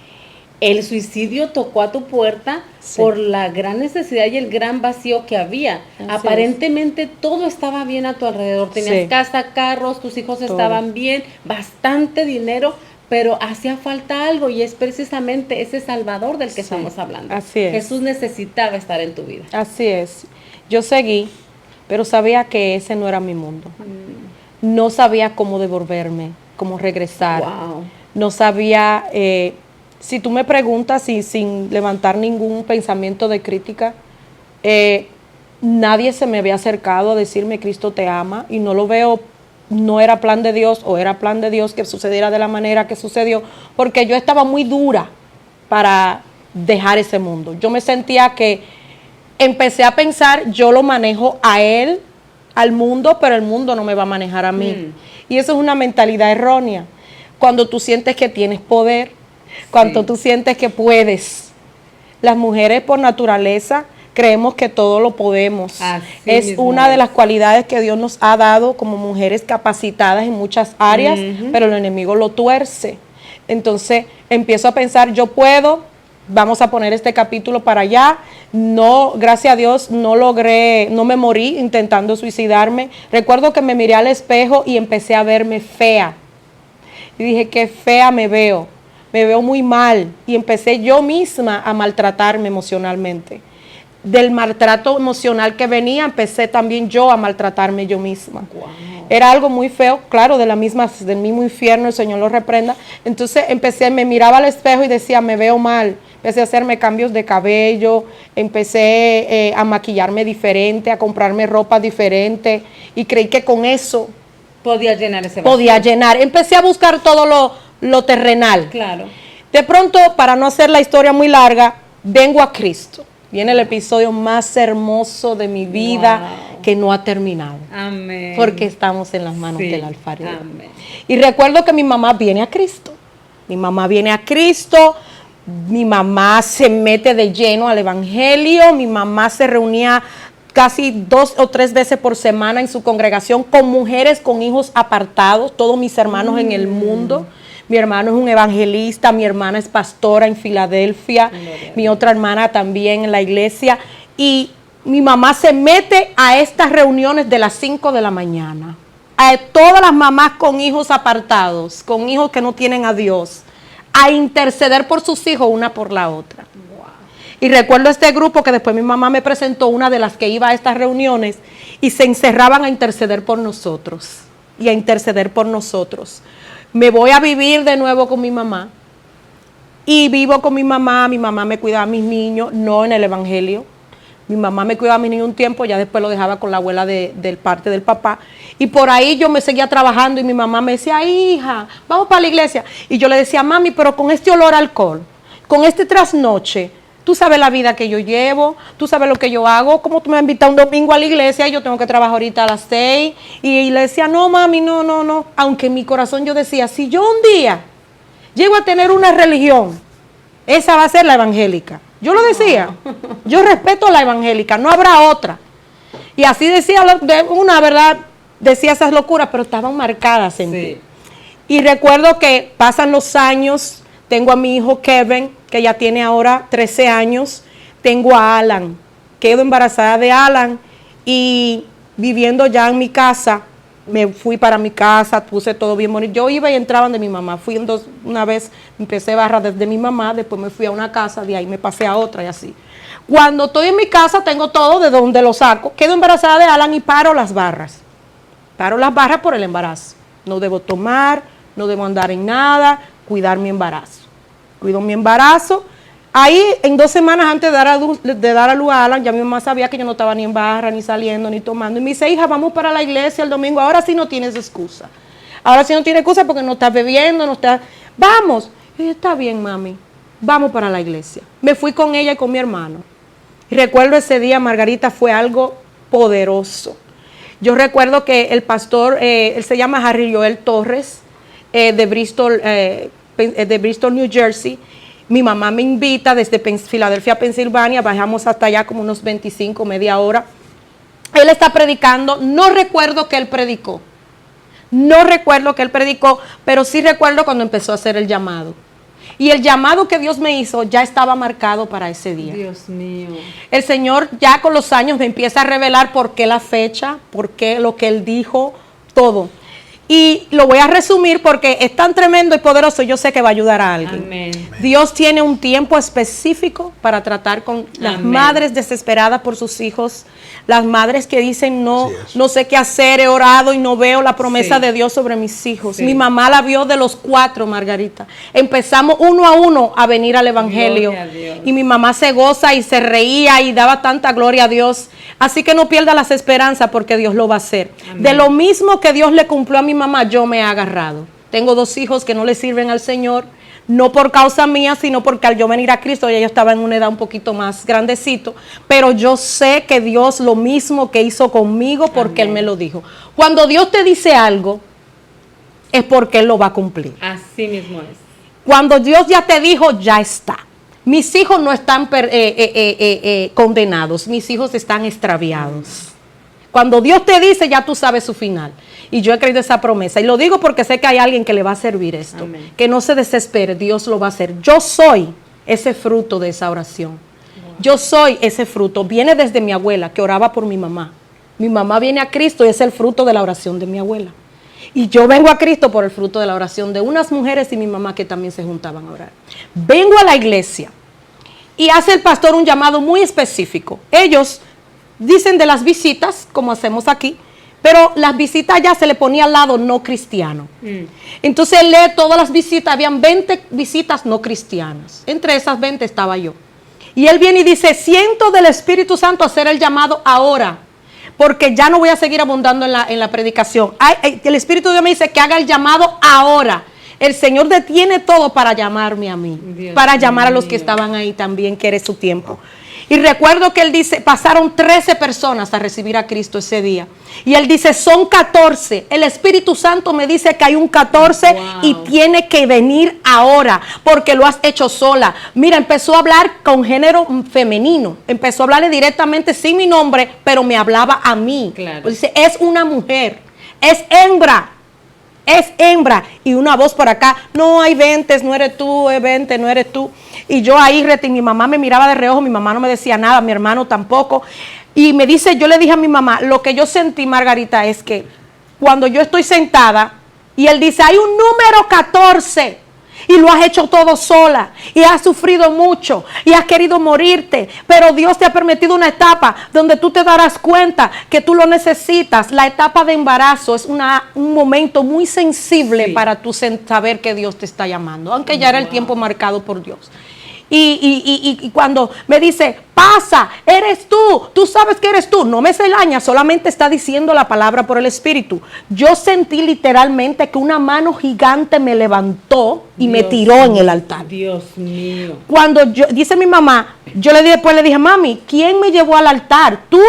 el suicidio tocó a tu puerta Sí. por la gran necesidad y el gran vacío que había. Así Aparentemente todo estaba bien a tu alrededor. Tenías Sí. casa, carros, tus hijos Todo. estaban bien, bastante dinero, pero hacía falta algo y es precisamente ese Salvador del que estamos hablando. Así es. Jesús necesitaba estar en tu vida. Así es. Yo seguí, pero sabía que ese no era mi mundo. No sabía cómo devolverme, cómo regresar. Wow. No sabía, si tú me preguntas y sin levantar ningún pensamiento de crítica, nadie se me había acercado a decirme Cristo te ama, y no lo veo, no era plan de Dios, o era plan de Dios que sucediera de la manera que sucedió, porque yo estaba muy dura para dejar ese mundo. Yo me sentía que empecé a pensar, yo lo manejo a él, al mundo, pero el mundo no me va a manejar a mí. Y eso es una mentalidad errónea. Cuando tú sientes que tienes poder, cuando tú sientes que puedes. Las mujeres por naturaleza creemos que todo lo podemos. Así es mismo una de es. las cualidades que Dios nos ha dado como mujeres capacitadas en muchas áreas, pero el enemigo lo tuerce. Entonces empiezo a pensar, yo puedo, vamos a poner este capítulo para allá. No, gracias a Dios, no logré, no me morí intentando suicidarme. Recuerdo que me miré al espejo y empecé a verme fea. Y dije, qué fea me veo muy mal. Y empecé yo misma a maltratarme emocionalmente. Del maltrato emocional que venía, empecé también yo a maltratarme yo misma. Wow. Era algo muy feo, claro, del mismo infierno, el Señor lo reprenda. Entonces me miraba al espejo y decía, me veo mal. Empecé a hacerme cambios de cabello, empecé a maquillarme diferente, a comprarme ropa diferente, y creí que con eso Podía llenar ese vacío. podía llenar. Empecé a buscar todo lo terrenal. Claro. De pronto, para no hacer la historia muy larga, vengo a Cristo. Viene el episodio más hermoso de mi vida, Wow. que no ha terminado. Amén. Porque estamos en las manos Sí. del alfarero. Amén. Y recuerdo que mi mamá viene a Cristo. Mi mamá viene a Cristo. Mi mamá se mete de lleno al evangelio. Mi mamá se reunía casi 2 o 3 veces por semana en su congregación con mujeres con hijos apartados, todos mis hermanos en el mundo. Mi hermano es un evangelista, mi hermana es pastora en Filadelfia, mi otra hermana también en la iglesia. Y mi mamá se mete a estas reuniones de las 5 de la mañana. A todas las mamás con hijos apartados, con hijos que no tienen a Dios, a interceder por sus hijos una por la otra. Y recuerdo este grupo que después mi mamá me presentó, una de las que iba a estas reuniones, y se encerraban a interceder por nosotros. Y a interceder por nosotros. Me voy a vivir de nuevo con mi mamá. Y vivo con mi mamá me cuidaba a mis niños, no en el evangelio. Mi mamá me cuidaba a mis niños un tiempo, ya después lo dejaba con la abuela del parte del papá. Y por ahí yo me seguía trabajando y mi mamá me decía, hija, vamos para la iglesia. Y yo le decía, mami, pero con este olor a alcohol, con este trasnoche, tú sabes la vida que yo llevo, tú sabes lo que yo hago, como tú me invitas un domingo a la iglesia y yo tengo que trabajar ahorita a las 6. Y le decía, no, mami, no. Aunque en mi corazón yo decía, si yo un día llego a tener una religión, esa va a ser la evangélica. Yo lo decía, yo respeto la evangélica, no habrá otra. Y así decía, una verdad, decía esas locuras, pero estaban marcadas en mí. Y recuerdo que pasan los años, tengo a mi hijo Kevin, que ya tiene ahora 13 años, tengo a Alan, quedo embarazada de Alan y viviendo ya en mi casa, me fui para mi casa, puse todo bien bonito. Yo iba y entraba de mi mamá. Una vez empecé barra desde mi mamá, después me fui a una casa, de ahí me pasé a otra y así. Cuando estoy en mi casa tengo todo de donde lo saco. Quedo embarazada de Alan y paro las barras. Paro las barras por el embarazo. No debo tomar, no debo andar en nada, cuidar mi embarazo. Cuido mi embarazo. Ahí, en 2 semanas antes de dar a luz a Alan, ya mi mamá sabía que yo no estaba ni en barra, ni saliendo, ni tomando. Y me dice, hija, vamos para la iglesia el domingo. Ahora sí no tienes excusa. Ahora sí no tienes excusa porque no estás bebiendo, no estás... Vamos. Y yo, está bien, mami. Vamos para la iglesia. Me fui con ella y con mi hermano. Y recuerdo ese día, Margarita, fue algo poderoso. Yo recuerdo que el pastor, él se llama Harry Joel Torres, de Bristol, New Jersey. Mi mamá me invita desde Filadelfia, Pensilvania, bajamos hasta allá como unos 25, media hora. Él está predicando, no recuerdo que él predicó, pero sí recuerdo cuando empezó a hacer el llamado. Y el llamado que Dios me hizo ya estaba marcado para ese día. Dios mío. El Señor ya con los años me empieza a revelar por qué la fecha, por qué lo que Él dijo, todo. Y lo voy a resumir porque es tan tremendo y poderoso, yo sé que va a ayudar a alguien. Amén. Dios tiene un tiempo específico para tratar con las Amén. madres desesperadas por sus hijos, las madres que dicen Así es. no sé qué hacer, he orado y no veo la promesa Sí. de Dios sobre mis hijos. Sí. Mi mamá la vio de los 4, Margarita. Empezamos uno a uno a venir al Evangelio. Gloria a Dios. Y mi mamá se goza y se reía y daba tanta gloria a Dios. Así que no pierda las esperanzas porque Dios lo va a hacer. Amén. De lo mismo que Dios le cumplió a mi mamá, yo me he agarrado. Tengo 2 hijos que no le sirven al Señor, no por causa mía, sino porque al yo venir a Cristo, ya yo estaba en una edad un poquito más grandecito, pero yo sé que Dios lo mismo que hizo conmigo porque Él me lo dijo. Cuando Dios te dice algo, es porque Él lo va a cumplir. Así mismo es. Cuando Dios ya te dijo, ya está. Mis hijos no están condenados, mis hijos están extraviados. Cuando Dios te dice, ya tú sabes su final. Y yo he creído esa promesa. Y lo digo porque sé que hay alguien que le va a servir esto. Amén. Que no se desespere, Dios lo va a hacer. Yo soy ese fruto de esa oración. Yo soy ese fruto. Viene desde mi abuela, que oraba por mi mamá. Mi mamá viene a Cristo y es el fruto de la oración de mi abuela. Y yo vengo a Cristo por el fruto de la oración de unas mujeres y mi mamá que también se juntaban a orar. Vengo a la iglesia y hace el pastor un llamado muy específico. Ellos dicen de las visitas, como hacemos aquí, pero las visitas ya se le ponía al lado no cristiano. Entonces él lee todas las visitas, habían 20 visitas no cristianas. Entre esas 20 estaba yo. Y él viene y dice, siento del Espíritu Santo hacer el llamado ahora, porque ya no voy a seguir abundando en la predicación. El Espíritu de Dios me dice que haga el llamado ahora. El Señor detiene todo para llamarme a mí, Dios para llamar a los mío. que estaban ahí también, que era su tiempo. Y recuerdo que él dice, pasaron 13 personas a recibir a Cristo ese día. Y él dice, son 14. El Espíritu Santo me dice que hay un 14 Wow. y tiene que venir ahora, porque lo has hecho sola. Mira, empezó a hablar con género femenino. Empezó a hablarle directamente sin mi nombre, pero me hablaba a mí. Claro. Pues dice, es una mujer, es hembra. Es hembra. Y una voz por acá, no hay 20, no eres tú, es 20, no eres tú. Y yo ahí, mi mamá me miraba de reojo, mi mamá no me decía nada, mi hermano tampoco. Y me dice, yo le dije a mi mamá, lo que yo sentí, Margarita, es que cuando yo estoy sentada, y él dice, hay un número 14, y lo has hecho todo sola, y has sufrido mucho, y has querido morirte, pero Dios te ha permitido una etapa donde tú te darás cuenta que tú lo necesitas. La etapa de embarazo es un momento muy sensible Sí. para tú saber que Dios te está llamando, aunque ya era el tiempo marcado por Dios. Y cuando me dice, pasa, eres tú sabes que eres tú, no me celaña, solamente está diciendo la palabra por el Espíritu. Yo sentí literalmente que una mano gigante me levantó y me Dios tiró en mío, el altar. Dios mío. Cuando dice mi mamá, después le dije, mami, ¿quién me llevó al altar? ¿Tú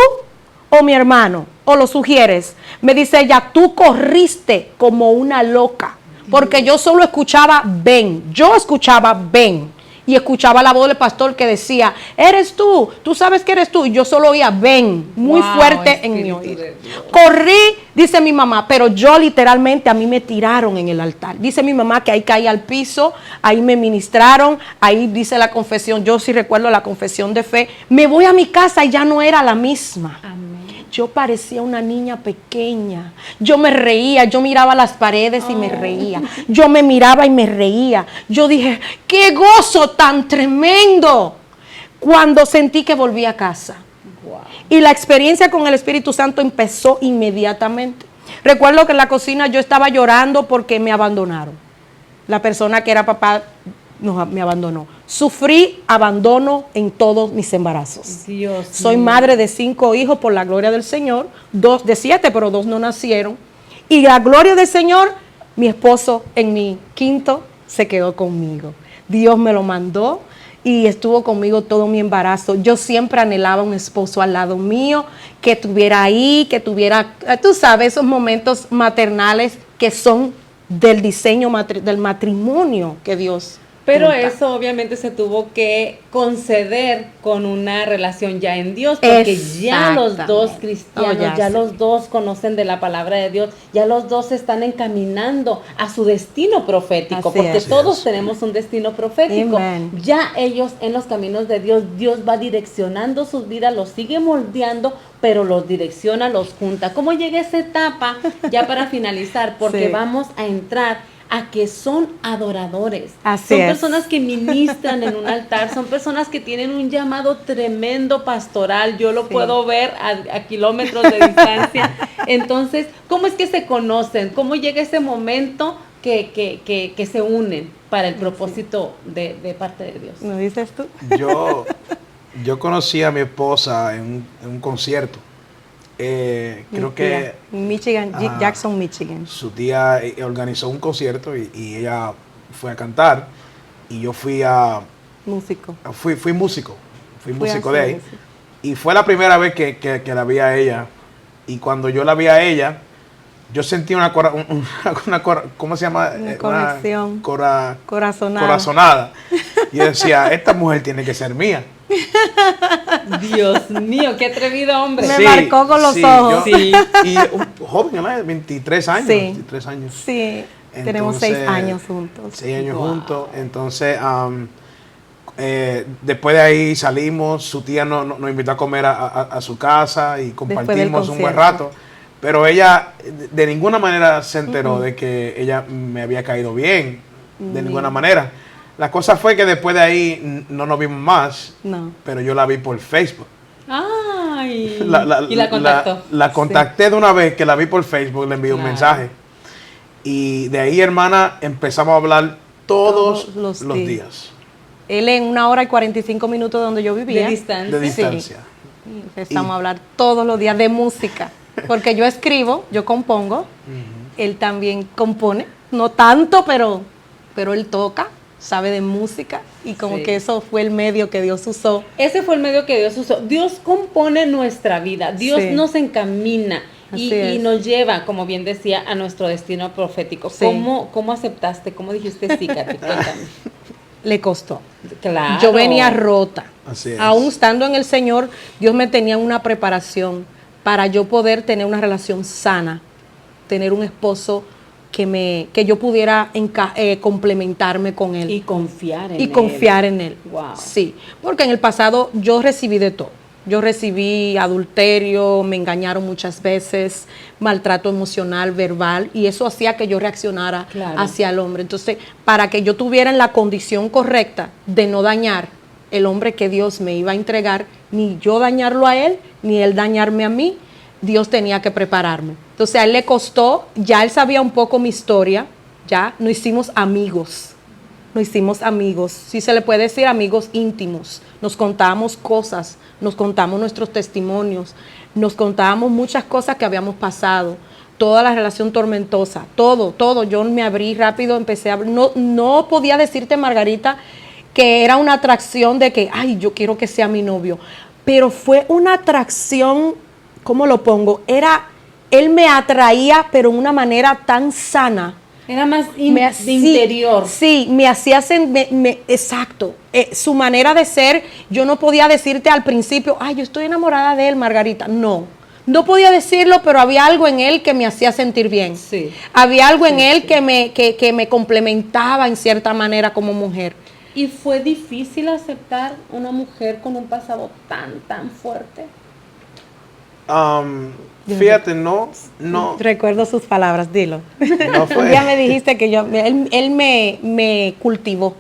o mi hermano? ¿O lo sugieres? Me dice ella, tú corriste como una loca, porque yo solo escuchaba ven, yo escuchaba ven. Y escuchaba la voz del pastor que decía, eres tú sabes que eres tú. Y yo solo oía, ven, muy Wow, fuerte en mi Espíritu oído. de Dios. Corrí, dice mi mamá, pero yo literalmente a mí me tiraron en el altar. Dice mi mamá que ahí caí al piso, ahí me ministraron, ahí dice la confesión, yo sí recuerdo la confesión de fe. Me voy a mi casa y ya no era la misma. Amén. Yo parecía una niña pequeña. Yo me reía, yo miraba las paredes y me reía. Yo me miraba y me reía. Yo dije, ¡qué gozo tan tremendo! Cuando sentí que volví a casa. Wow. Y la experiencia con el Espíritu Santo empezó inmediatamente. Recuerdo que en la cocina yo estaba llorando porque me abandonaron. La persona que era papá me abandonó. Sufrí abandono en todos mis embarazos. Dios Soy mío. madre de 5 hijos por la gloria del Señor, 2 de 7, pero 2 no nacieron. Y la gloria del Señor, mi esposo en mi 5º se quedó conmigo. Dios me lo mandó y estuvo conmigo todo mi embarazo. Yo siempre anhelaba un esposo al lado mío, que estuviera ahí, que tuviera, tú sabes, esos momentos maternales que son del diseño del matrimonio que Dios Pero junta. eso obviamente se tuvo que conceder con una relación ya en Dios, porque ya los dos Exactamente. cristianos, Oh, ya ya sé. los dos conocen de la palabra de Dios, ya los dos se están encaminando a su destino profético, Así porque es. todos tenemos un destino profético. Amen. Ya ellos en los caminos de Dios, Dios va direccionando sus vidas, los sigue moldeando pero los direcciona, los junta. ¿Cómo llega esa etapa? Ya para finalizar, porque Sí. vamos a entrar a que son adoradores. Así son es. personas que ministran en un altar, son personas que tienen un llamado tremendo pastoral. Yo lo Sí. puedo ver a kilómetros de distancia. Entonces, ¿cómo es que se conocen? ¿Cómo llega ese momento que se unen para el propósito de parte de Dios? ¿No dices tú? Yo conocí a mi esposa en un concierto. Creo que Michigan, Ajá. Jackson, Michigan. su tía organizó un concierto y ella fue a cantar y yo fui Músico. fui músico, fui Fui músico a de hacer ahí. música. Y fue la primera vez que la vi a ella. Y cuando yo la vi a ella, yo sentí ¿cómo se llama? Una conexión. Corazonada. Corazonada. Y yo decía, esta mujer tiene que ser mía. Dios mío, qué atrevido hombre. Me marcó con los ojos. Sí. Y un joven, ¿no? 23 años. Sí. 23 años. Sí, tenemos 6 Entonces, años juntos. 6 años Wow. juntos. Entonces, después de ahí salimos, su tía nos invitó a comer a su casa y compartimos un buen concierto. rato. Pero ella de ninguna manera se enteró de que ella me había caído bien, de ninguna manera. La cosa fue que después de ahí no nos vimos más, No. pero yo la vi por Facebook. Ay. Y la contactó. La contacté de una vez que la vi por Facebook, le envié un Claro. mensaje. Y de ahí, hermana, empezamos a hablar todos Todos los los días Él en 1 hora y 45 minutos donde yo vivía. De distancia. de distancia. Y empezamos a hablar todos los días de música. Porque yo escribo, yo compongo. Él también compone. No tanto, pero él toca, sabe de música. Y como Sí. que eso fue el medio que Dios usó. Ese fue el medio que Dios usó. Dios compone nuestra vida, Dios Sí. nos encamina Así y es. nos lleva, como bien decía, a nuestro destino profético. Sí. ¿Cómo aceptaste? ¿Cómo dijiste sí, Katy? Cuéntame. Le costó. Claro. Yo venía rota. Así es. Aún estando en el Señor, Dios me tenía una preparación para yo poder tener una relación sana, tener un esposo que yo pudiera complementarme con él Y confiar en y él. confiar en él. Wow. Sí, porque en el pasado yo recibí de todo. Yo recibí adulterio, me engañaron muchas veces, maltrato emocional, verbal, y eso hacía que yo reaccionara Claro. hacia el hombre. Entonces, para que yo tuviera en la condición correcta de no dañar el hombre que Dios me iba a entregar, ni yo dañarlo a él, ni él dañarme a mí, Dios tenía que prepararme. Entonces a él le costó, ya él sabía un poco mi historia, ya nos hicimos amigos. Nos hicimos amigos, sí se le puede decir amigos íntimos. Nos contábamos cosas, nos contamos nuestros testimonios, nos contábamos muchas cosas que habíamos pasado, toda la relación tormentosa, todo. Yo me abrí rápido, empecé a hablar. No podía decirte, Margarita, que era una atracción de que, ay, yo quiero que sea mi novio. Pero fue una atracción, ¿cómo lo pongo? Él me atraía, pero de una manera tan sana. Era más Me de interior. Sí, me hacía exacto. Su manera de ser, yo no podía decirte al principio, ay, yo estoy enamorada de él, Margarita. No podía decirlo, pero había algo en él que me hacía sentir bien. Sí. Había algo en él que me complementaba en cierta manera como mujer. ¿Y fue difícil aceptar una mujer con un pasado tan fuerte? Fíjate, no Recuerdo sus palabras, dilo. no fue. Un día me dijiste que él me cultivó.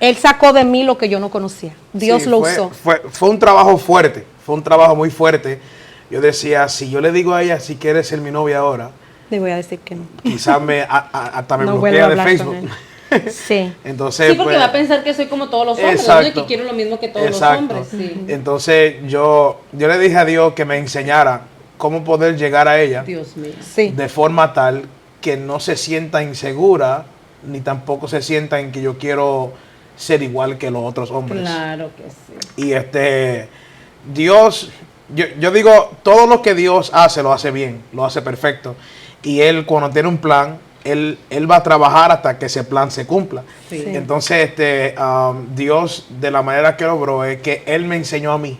Él sacó de mí lo que yo no conocía. Dios Sí, lo fue- usó. Fue un trabajo fuerte, fue un trabajo muy fuerte. Yo decía, si yo le digo a ella si quieres ser mi novia ahora, Le voy a decir que no. quizás hasta me No vuelvo bloquea a de hablar Facebook. con él. Sí. Entonces, Sí, porque pues, va a pensar que soy como todos los hombres, Exacto. ¿no? Y que quiero lo mismo que todos Exacto. los hombres. Sí. Entonces yo le dije a Dios que me enseñara cómo poder llegar a ella Dios mío. Sí. de forma tal que no se sienta insegura, ni tampoco se sienta en que yo quiero ser igual que los otros hombres. Claro que sí. Y Dios, yo digo, todo lo que Dios hace, lo hace bien, lo hace perfecto. Y Él, cuando tiene un plan, Él va a trabajar hasta que ese plan se cumpla. Sí. Sí. Entonces, Dios, de la manera que obró, es que Él me enseñó a mí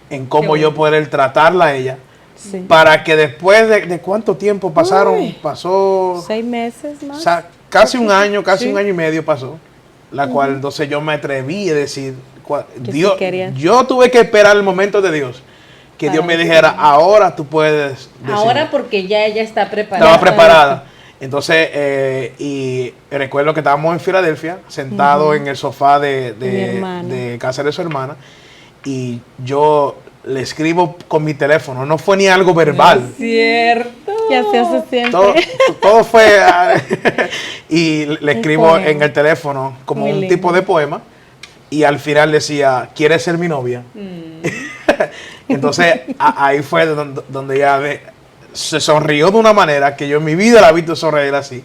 en cómo Qué yo bueno. poder tratarla a ella, Sí. para que después de cuánto tiempo pasaron, Uy. pasó 6 meses más. o sea, casi un año, casi Sí. un año y medio pasó, la cual entonces yo me atreví a decir, Que Dios, sí querías. yo tuve que esperar el momento de Dios, que Dios me dijera, ahora tú puedes decir. Ahora porque ya ella está preparada. Estaba preparada. Entonces, y recuerdo que estábamos en Filadelfia, sentados en el sofá de casa de su hermana, y yo le escribo con mi teléfono, no fue ni algo verbal. Es cierto. Ya se hace siempre. Todo fue, y le escribo en el teléfono como Muy un lindo. tipo de poema, y al final decía, ¿quieres ser mi novia? Entonces, ahí fue donde ella se sonrió de una manera que yo en mi vida la he visto sonreír así.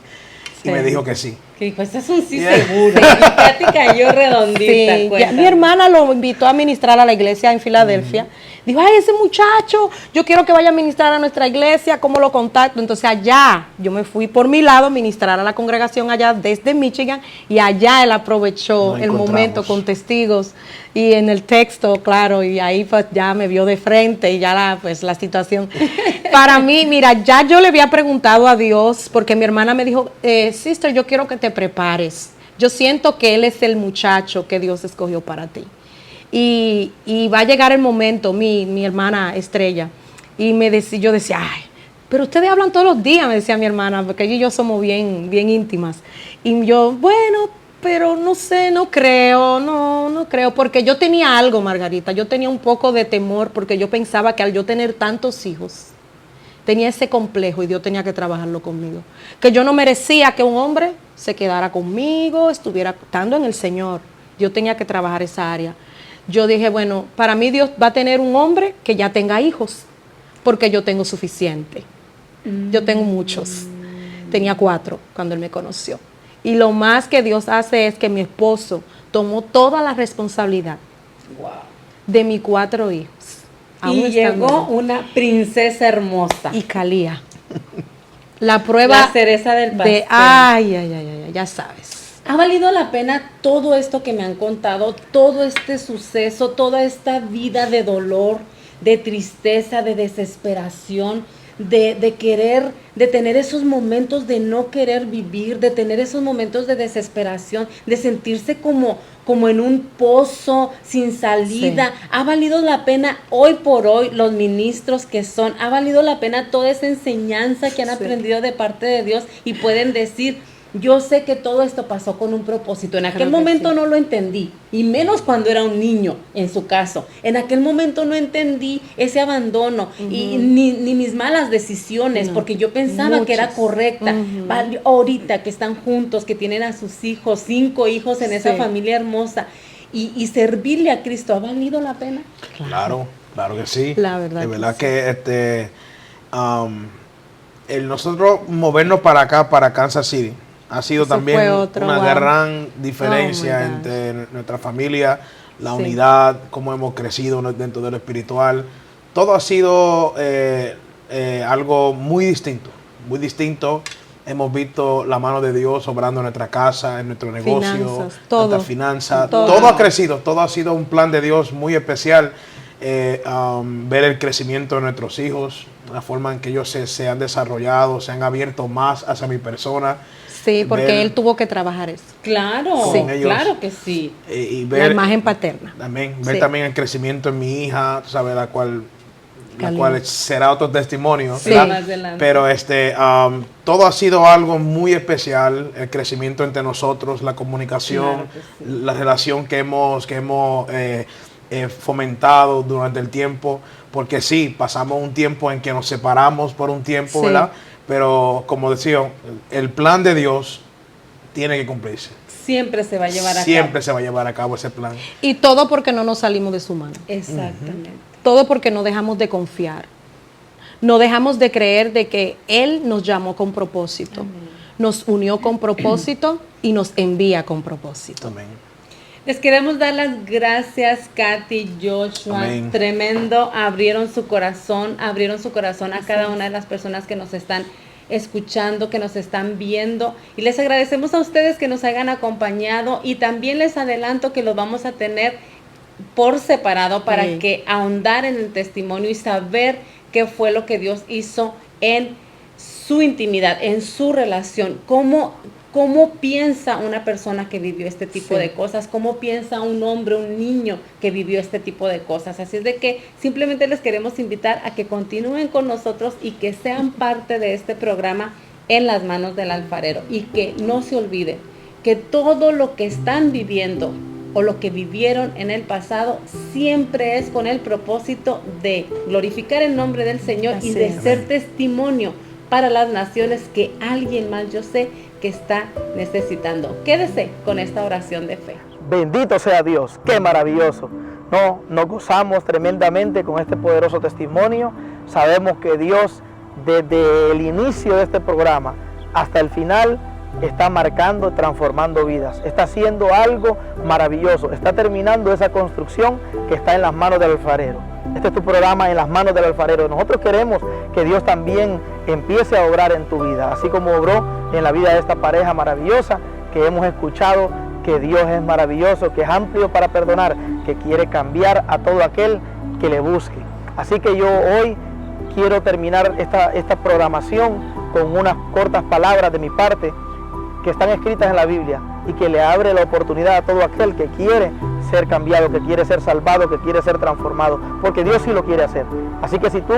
Y me dijo que sí. Que dijo, este es un sí seguro. Y Katy cayó redondita. Sí, cuéntanos. mi hermana lo invitó a ministrar a la iglesia en Filadelfia. Dijo, ay, ese muchacho, yo quiero que vaya a ministrar a nuestra iglesia, ¿cómo lo contacto? Entonces allá, yo me fui por mi lado a ministrar a la congregación allá desde Michigan, y allá él aprovechó Nos el encontramos. momento con testigos y en el texto, claro, y ahí pues ya me vio de frente y ya la situación. Para mí, mira, ya yo le había preguntado a Dios, porque mi hermana me dijo, sister, yo quiero que te prepares. Yo siento que él es el muchacho que Dios escogió para ti. Y va a llegar el momento, mi hermana Estrella, y yo decía, ay, pero ustedes hablan todos los días, me decía mi hermana, porque ella y yo somos bien íntimas. Y yo, bueno, pero no sé, no creo, porque yo tenía algo, Margarita, yo tenía un poco de temor, porque yo pensaba que al yo tener tantos hijos, tenía ese complejo y Dios tenía que trabajarlo conmigo. Que yo no merecía que un hombre se quedara conmigo, estuviera estando en el Señor. Yo tenía que trabajar esa área. Yo dije, bueno, para mí Dios va a tener un hombre que ya tenga hijos, porque yo tengo suficiente. Yo tengo muchos. Tenía 4 cuando él me conoció. Y lo más que Dios hace es que mi esposo tomó toda la responsabilidad de mis 4 hijos. Y llegó una princesa hermosa. Y Calía. La prueba La cereza del pastel. de ay, ya sabes. ¿Ha valido la pena todo esto que me han contado, todo este suceso, toda esta vida de dolor, de tristeza, de desesperación, de querer, de tener esos momentos de no querer vivir, de tener esos momentos de desesperación, de sentirse como en un pozo sin salida? Sí. ¿Ha valido la pena hoy por hoy los ministros que son? ¿Ha valido la pena toda esa enseñanza que han aprendido de parte de Dios y pueden decir, yo sé que todo esto pasó con un propósito? En aquel momento no lo entendí, y menos cuando era un niño, en su caso. En aquel momento no entendí ese abandono y ni mis malas decisiones, porque yo pensaba que era correcta. Ahorita que están juntos, que tienen a sus hijos, 5 hijos en esa familia hermosa, y servirle a Cristo, ¿ha valido la pena? Claro que sí. La verdad de que verdad sí. que el nosotros movernos para acá, para Kansas City, ha sido Eso también fue otro, una wow. gran diferencia Oh, my entre nuestra familia, la Sí. unidad, cómo hemos crecido dentro de lo espiritual. Todo ha sido algo muy distinto, muy distinto. Hemos visto la mano de Dios obrando en nuestra casa, en nuestro negocio, Finanzas, todo. nuestra finanza. Todo. Todo ha crecido, todo ha sido un plan de Dios muy especial. Ver el crecimiento de nuestros hijos, la forma en que ellos se han desarrollado, se han abierto más hacia mi persona. Sí, porque Ver- él tuvo que trabajar eso. Claro, Con ellos. claro que sí. Y La ver imagen paterna. también, ver Sí. también el crecimiento en mi hija, tú sabes, la cual Calidad. será otro testimonio, Sí. ¿verdad? Más adelante. Pero todo ha sido algo muy especial, el crecimiento entre nosotros, la comunicación, Claro que sí. la relación que hemos fomentado durante el tiempo, porque sí, pasamos un tiempo en que nos separamos por un tiempo, Sí. ¿verdad? Pero como decía, el plan de Dios tiene que cumplirse. Siempre se va a llevar a Siempre cabo. se va a llevar a cabo ese plan. Y todo porque no nos salimos de su mano. Exactamente. Todo porque no dejamos de confiar. No dejamos de creer de que Él nos llamó con propósito. Nos unió con propósito y nos envía con propósito. Amén. Les queremos dar las gracias, Katy, Joshua. Amén. Tremendo. Abrieron su corazón a cada una de las personas que nos están escuchando, que nos están viendo. Y les agradecemos a ustedes que nos hayan acompañado. Y también les adelanto que los vamos a tener por separado para Sí. que ahondar en el testimonio y saber qué fue lo que Dios hizo en su intimidad, en su relación, cómo cómo piensa una persona que vivió este tipo de cosas, cómo piensa un hombre, un niño que vivió este tipo de cosas. Así es de que simplemente les queremos invitar a que continúen con nosotros y que sean parte de este programa En las manos del alfarero, y que no se olviden que todo lo que están viviendo o lo que vivieron en el pasado siempre es con el propósito de glorificar el nombre del Señor y de ser testimonio para las naciones que alguien más, yo sé, que está necesitando. Quédese con esta oración de fe. Bendito sea Dios, qué maravilloso. Nos gozamos tremendamente con este poderoso testimonio. Sabemos que Dios, desde el inicio de este programa hasta el final, está marcando, transformando vidas. Está haciendo algo maravilloso. Está terminando esa construcción que está en las manos del alfarero. Este es tu programa, En las manos del alfarero. Nosotros queremos que Dios también empiece a obrar en tu vida, así como obró en la vida de esta pareja maravillosa que hemos escuchado, que Dios es maravilloso, que es amplio para perdonar, que quiere cambiar a todo aquel que le busque. Así que yo hoy quiero terminar esta programación con unas cortas palabras de mi parte que están escritas en la Biblia y que le abre la oportunidad a todo aquel que quiere ser cambiado, que quiere ser salvado, que quiere ser transformado, porque Dios sí lo quiere hacer. Así que si tú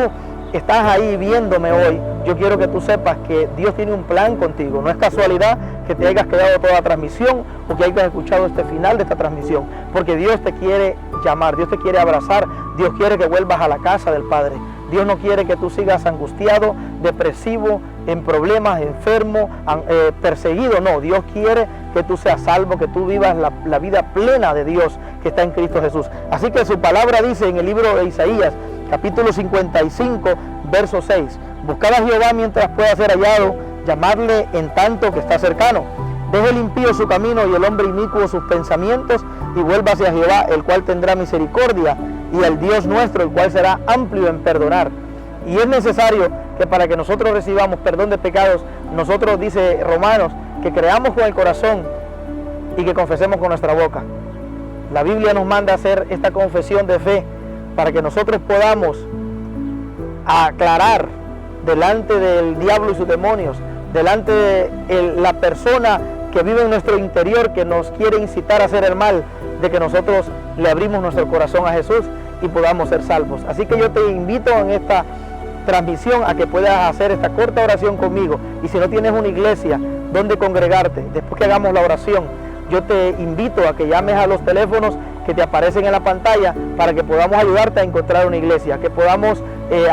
estás ahí viéndome hoy, yo quiero que tú sepas que Dios tiene un plan contigo. No es casualidad que te hayas quedado toda la transmisión o que hayas escuchado este final de esta transmisión, porque Dios te quiere llamar, Dios te quiere abrazar, Dios quiere que vuelvas a la casa del Padre. Dios no quiere que tú sigas angustiado, depresivo, en problemas, enfermo, perseguido. No, Dios quiere que tú seas salvo, que tú vivas la vida plena de Dios que está en Cristo Jesús. Así que su palabra dice en el libro de Isaías, capítulo 55, verso 6. Buscad a Jehová mientras pueda ser hallado, llamadle en tanto que está cercano. Deje el impío su camino y el hombre inicuo sus pensamientos, y vuelva hacia Jehová, el cual tendrá misericordia, y al Dios nuestro, el cual será amplio en perdonar. Y es necesario que para que nosotros recibamos perdón de pecados, nosotros, dice Romanos, que creamos con el corazón y que confesemos con nuestra boca. La Biblia nos manda a hacer esta confesión de fe para que nosotros podamos aclarar delante del diablo y sus demonios, delante de la persona que vive en nuestro interior, que nos quiere incitar a hacer el mal, de que nosotros le abrimos nuestro corazón a Jesús y podamos ser salvos. Así que yo te invito en esta transmisión a que puedas hacer esta corta oración conmigo, y si no tienes una iglesia donde congregarte, después que hagamos la oración, yo te invito a que llames a los teléfonos que te aparecen en la pantalla para que podamos ayudarte a encontrar una iglesia, que podamos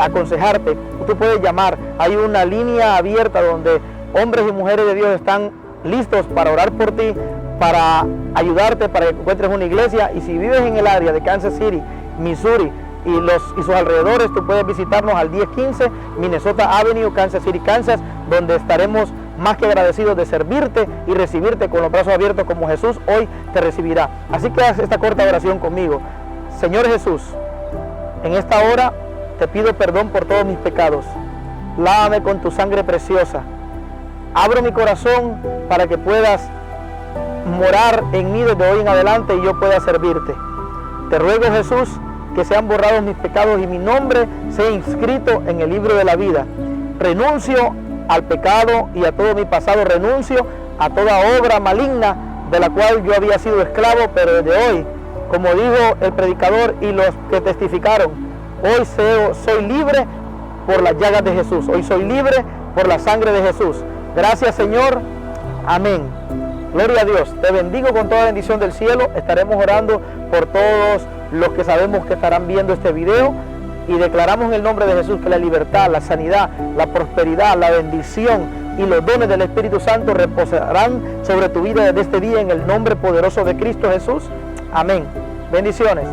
aconsejarte. Tú puedes llamar, hay una línea abierta donde hombres y mujeres de Dios están listos para orar por ti, para ayudarte, para que encuentres una iglesia. Y si vives en el área de Kansas City, Missouri y sus alrededores, tú puedes visitarnos al 1015 Minnesota Avenue, Kansas City, Kansas, donde estaremos más que agradecidos de servirte y recibirte con los brazos abiertos como Jesús hoy te recibirá. Así que haz esta corta oración conmigo. Señor Jesús, en esta hora te pido perdón por todos mis pecados. Lávame con tu sangre preciosa. Abro mi corazón para que puedas morar en mí desde hoy en adelante y yo pueda servirte. Te ruego, Jesús, que sean borrados mis pecados y mi nombre sea inscrito en el libro de la vida. Renuncio al pecado y a todo mi pasado, renuncio a toda obra maligna de la cual yo había sido esclavo, pero desde hoy, como dijo el predicador y los que testificaron, hoy soy libre por las llagas de Jesús, hoy soy libre por la sangre de Jesús. Gracias, Señor. Amén. Gloria a Dios. Te bendigo con toda bendición del cielo. Estaremos orando por todos los que sabemos que estarán viendo este video, y declaramos en el nombre de Jesús que la libertad, la sanidad, la prosperidad, la bendición y los dones del Espíritu Santo reposarán sobre tu vida desde este día en el nombre poderoso de Cristo Jesús. Amén. Bendiciones.